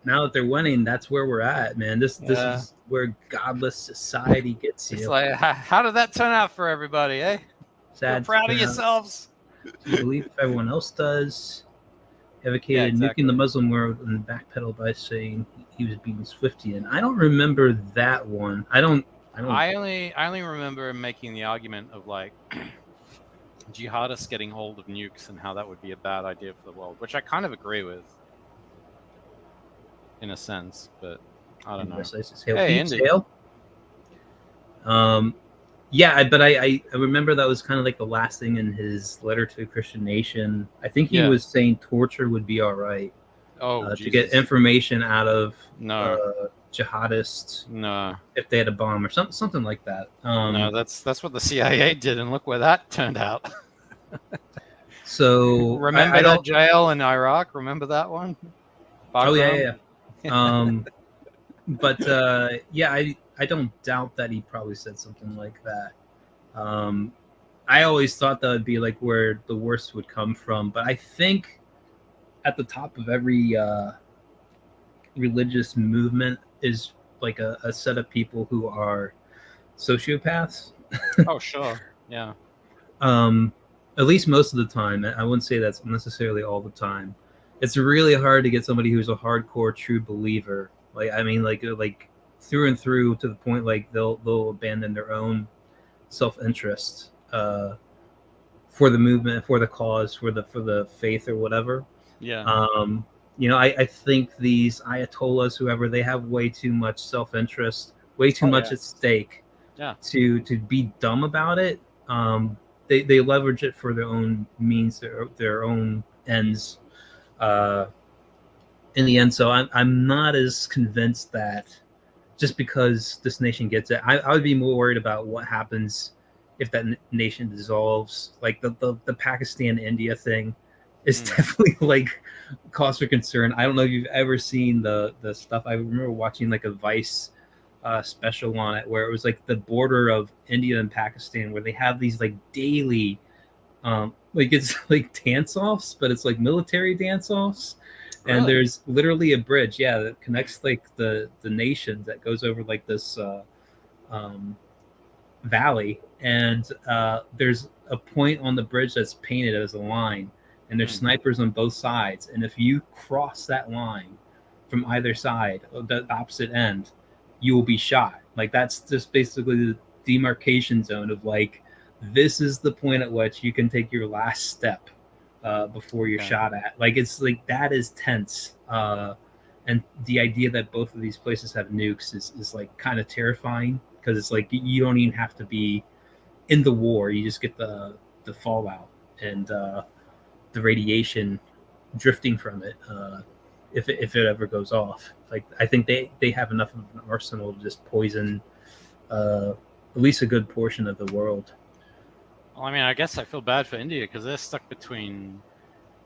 S1: that they're winning, that's where we're at, man. This is where godless society gets you.
S2: It's like, how did that turn out for everybody, eh?
S1: Sad.
S2: You're proud of yourselves.
S1: You believe everyone else does. Advocated nuking the Muslim world and backpedaled by saying he was being Swiftian. I don't remember that one. I only remember making the argument of like jihadists getting hold of nukes and how that would be a bad idea for the world, which I kind of agree with, in a sense, but I don't know. Hey, Hail. Yeah, but I remember that was kind of like the last thing in his letter to a Christian nation. I think he was saying torture would be all right. To get information out of jihadists.
S2: No,
S1: if they had a bomb or something like that.
S2: No, that's what the CIA did, and look where that turned out.
S1: So
S2: remember that jail in Iraq? Remember that one?
S1: Bagram? But I don't doubt that he probably said something like that. I always thought that would be like where the worst would come from, but I think at the top of every religious movement is like a set of people who are sociopaths.
S2: Oh, sure. Yeah.
S1: At least most of the time. I wouldn't say that's necessarily all the time. it's really hard to get somebody who's a hardcore true believer. Like I mean, like through and through to the point like they'll abandon their own self interest for the movement, for the cause, for the faith or whatever.
S2: Yeah.
S1: I think these ayatollahs, whoever, they have way too much self interest, way too much at stake.
S2: Yeah.
S1: To be dumb about it. They leverage it for their own means, their own ends. In the end, so I'm not as convinced that just because this nation gets it, I would be more worried about what happens if that nation dissolves. Like the Pakistan India thing is definitely like cause for concern. I don't know if you've ever seen the stuff. I remember watching like a Vice special on it where it was like the border of India and Pakistan where they have these like daily like it's like dance offs, but it's like military dance offs.
S2: Really?
S1: And there's literally a bridge, that connects like the nations that goes over like this valley, and there's a point on the bridge that's painted as a line, and there's snipers on both sides, and if you cross that line from either side, the opposite end, you will be shot. Like that's just basically the demarcation zone of like, this is the point at which you can take your last step before you're shot at. Like it's like that is tense. And the idea that both of these places have nukes is like kind of terrifying, because it's like you don't even have to be in the war. You just get the fallout and the radiation drifting from it if it ever goes off. Like I think they have enough of an arsenal to just poison at least a good portion of the world.
S2: Well, I mean, I guess I feel bad for India because they're stuck between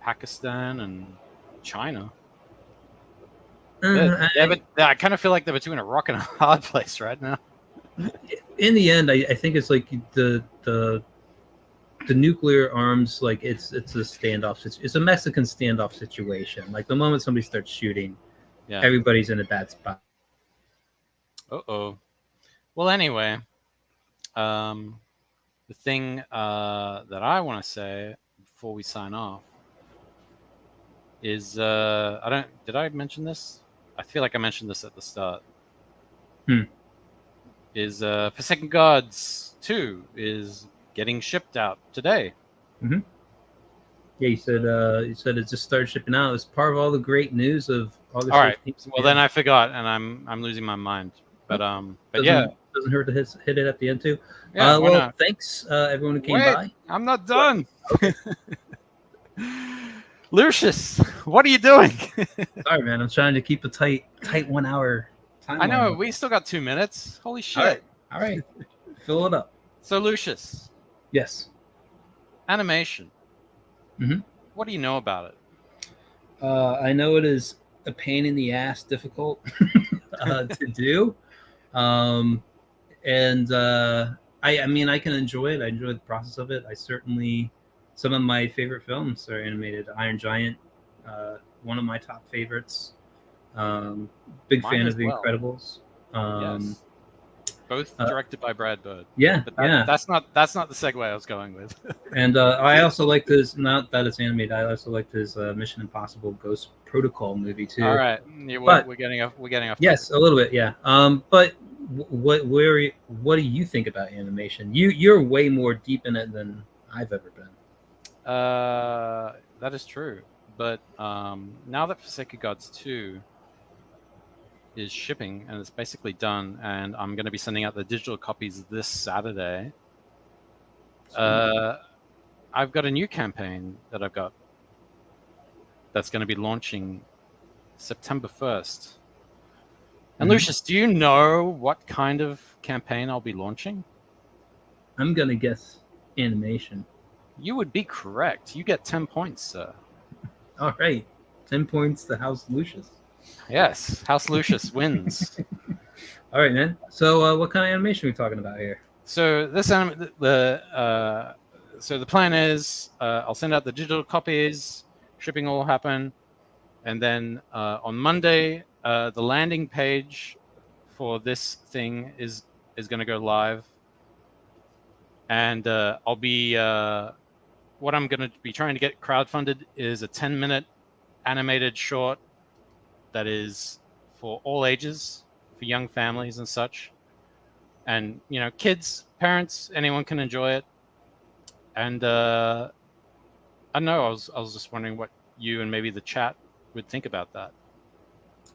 S2: Pakistan and China. I kind of feel like they're between a rock and a hard place right now.
S1: In the end, I think it's like the nuclear arms, like it's a standoff. It's a Mexican standoff situation. Like the moment somebody starts shooting, everybody's in a bad spot.
S2: Uh-oh. Well, anyway, the thing that I want to say before we sign off is did I mention this? I feel like I mentioned this at the start. Is Forsaken Gods 2 is getting shipped out today.
S1: Mm-hmm. Yeah, you said it just started shipping out. It's part of all the great news of all the.
S2: All right. Well, then I forgot, and I'm losing my mind. But
S1: doesn't hurt to hit it at the end too.
S2: Yeah,
S1: well, thanks everyone who came by.
S2: I'm not done. Lucius, what are you doing?
S1: Sorry, man. I'm trying to keep a tight 1 hour time.
S2: I know, we still got 2 minutes. Holy shit.
S1: All right. Fill it up.
S2: So, Lucius.
S1: Yes.
S2: Animation.
S1: Mm-hmm.
S2: What do you know about it?
S1: I know it is a pain in the ass, difficult to do. I mean, I can enjoy it. I enjoy the process of it. Some of my favorite films are animated. Iron Giant, one of my top favorites. Big fan of The Incredibles.
S2: Yes. Both directed by Brad Bird.
S1: Yeah,
S2: but that's not the segue I was going with.
S1: And I also liked his, not that it's animated, I also liked his Mission Impossible Ghost Protocol movie too.
S2: All right, we're getting off.
S1: Yes, a little bit, yeah. But what do you think about animation? You're way more deep in it than I've ever been.
S2: That is true. But now that Forsaken Gods 2 is shipping and it's basically done, and I'm going to be sending out the digital copies this Saturday, I've got a new campaign that I've got that's going to be launching September 1st. And Lucius, do you know what kind of campaign I'll be launching?
S1: I'm going to guess animation.
S2: You would be correct. You get 10 points, sir.
S1: All right. 10 points to House Lucius.
S2: Yes, House Lucius wins.
S1: All right, man. So what kind of animation are we talking about here?
S2: So the plan is I'll send out the digital copies, shipping will happen, and then on Monday the landing page for this thing is going to go live, and I'll be what I'm going to be trying to get crowdfunded is a 10-minute animated short that is for all ages, for young families and such. And, kids, parents, anyone can enjoy it. And I don't know, I was just wondering what you and maybe the chat would think about that.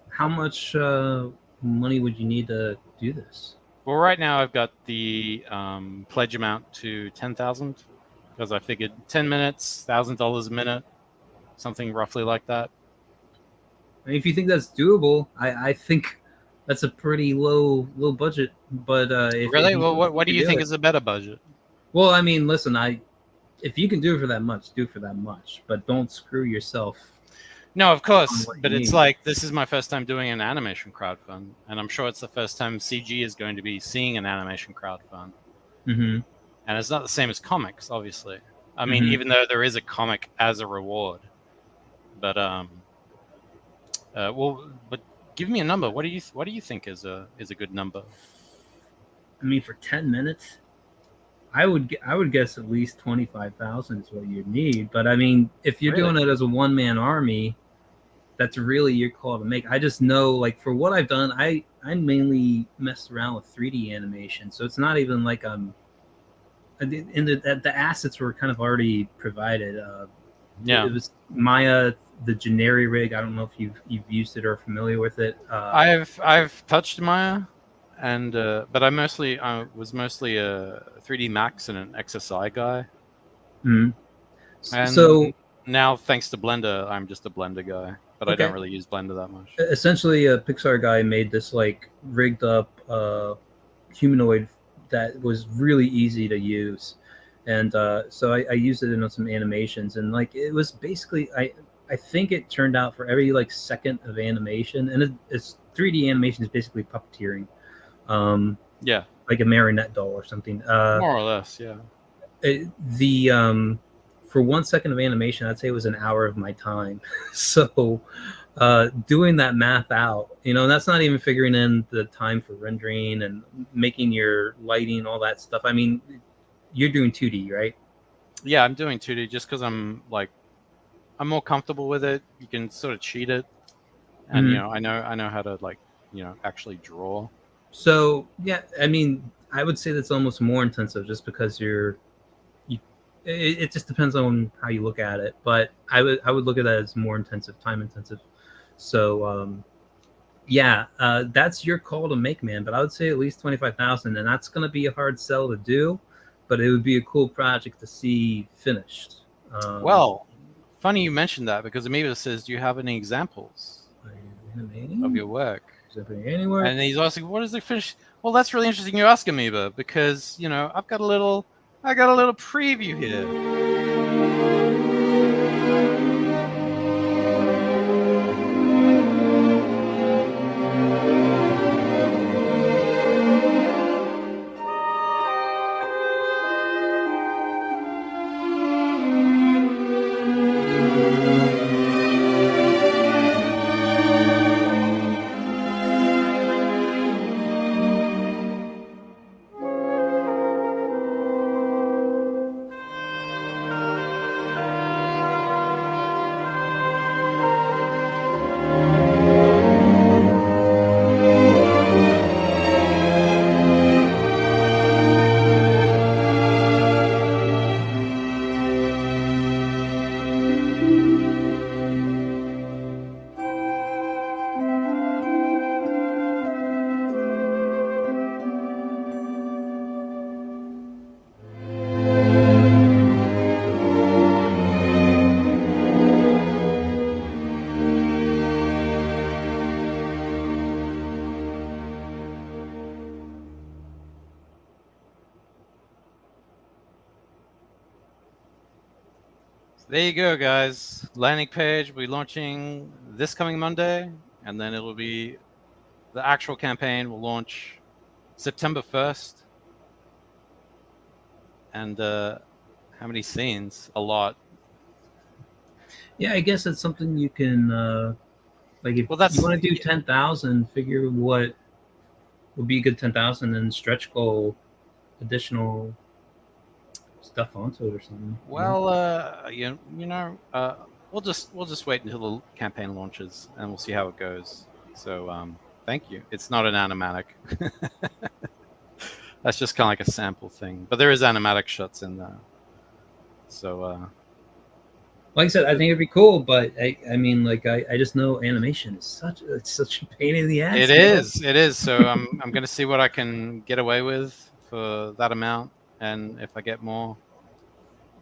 S1: How much money would you need to do this?
S2: Well, right now I've got the pledge amount to 10,000 because I figured 10 minutes, $1,000 a minute, something roughly like that.
S1: I mean, if you think that's doable, I think that's a pretty low budget. But if
S2: Really?
S1: you
S2: Well,
S1: think
S2: what do
S1: you
S2: you
S1: can
S2: think
S1: do
S2: is a better budget?
S1: Well, I mean, listen, if you can do it for that much, do it for that much, but don't screw yourself.
S2: No, of course,
S1: what you
S2: but it's
S1: need.
S2: like this is my first time doing an animation crowdfund, and I'm sure it's the first time CG is going to be seeing an animation crowdfund.
S1: Mm-hmm.
S2: And it's not the same as comics, obviously. I mean,
S1: Mhm.
S2: even though there is a comic as a reward, but but give me a number. What do you think is a good number?
S1: I mean, for 10 minutes, I would guess at least 25,000 is what you'd need. But I mean, if you're
S2: Really?
S1: doing it as a one-man army, that's really your call to make. I just know, like, for what I've done, I mainly messed around with 3D animation, so it's not even like I'm. And the assets were kind of already provided.
S2: Yeah,
S1: It was Maya, the Generi rig. I don't know if you've used it or are familiar with it.
S2: I've touched Maya, and but I was mostly a 3D Max and an XSI guy.
S1: Mhm.
S2: And
S1: So
S2: now, thanks to Blender, I'm just a Blender guy, but I
S1: Okay.
S2: don't really use Blender that much.
S1: essentially, a Pixar guy made this like rigged up humanoid that was really easy to use, and so I used it in some animations, and like it was basically I think it turned out for every like second of animation, and it's 3D animation is basically puppeteering,
S2: Yeah,
S1: like a marionette doll or something.
S2: more or less, yeah.
S1: The for 1 second of animation, I'd say it was an hour of my time. So doing that math out, and that's not even figuring in the time for rendering and making your lighting, all that stuff. I mean, you're doing 2D, right?
S2: Yeah, I'm doing 2D just because I'm more comfortable with it. You can sort of cheat it, and
S1: Mhm.
S2: I know how to actually draw.
S1: So yeah, I mean, I would say that's almost more intensive just because it just depends on how you look at it. But I would look at that as more intensive, time intensive. So yeah, that's your call to make, man. But I would say at least 25,000, and that's going to be a hard sell to do, but it would be a cool project to see finished.
S2: Well, funny you mentioned that because Amoeba says, "Do you have any examples
S1: are you animating?
S2: of your work?"
S1: Is it anywhere?
S2: And he's asking, "What is the finish?" Well, that's really interesting. You ask Amoeba because I've got a little preview here. There you go, guys. Landing page will be launching this coming Monday, and then it'll be the actual campaign will launch September 1st. And how many scenes? A lot.
S1: Yeah, I guess it's something you can like if
S2: Well, that's
S1: you want to do 10,000, figure what would be a good 10,000 and stretch goal additional stuff onto it or something.
S2: well, we'll just wait until the campaign launches and we'll see how it goes. So thank you. It's not an animatic. That's just kind of like a sample thing, but there is animatic shots in there. So
S1: like I said, I think it'd be cool, but I mean, like I just know animation is such a pain in the ass.
S2: it is. So I'm gonna see what I can get away with for that amount, and if I get more,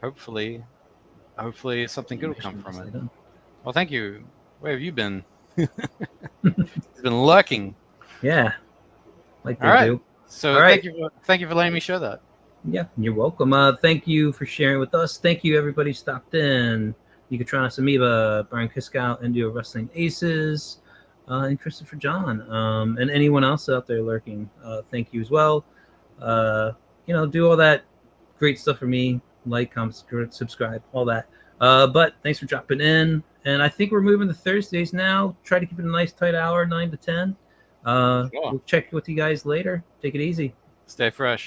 S2: hopefully something good will come from it. Well, thank you. Where have you been? He's been lurking.
S1: Yeah, like they
S2: All right.
S1: do.
S2: So
S1: All right.
S2: thank you for letting me show that.
S1: Yeah, you're welcome. Thank you for sharing with us. Thank you, everybody who stopped in. Eucatronus Amoeba, Brian Kiskow, Indio Wrestling Aces, and Christopher John, and anyone else out there lurking. Thank you as well. Do all that great stuff for me. Like, comment, subscribe, all that. But thanks for dropping in. And I think we're moving to Thursdays now. Try to keep it a nice tight hour, 9 to 10.
S2: Sure.
S1: We'll check with you guys later. Take it easy.
S2: Stay fresh.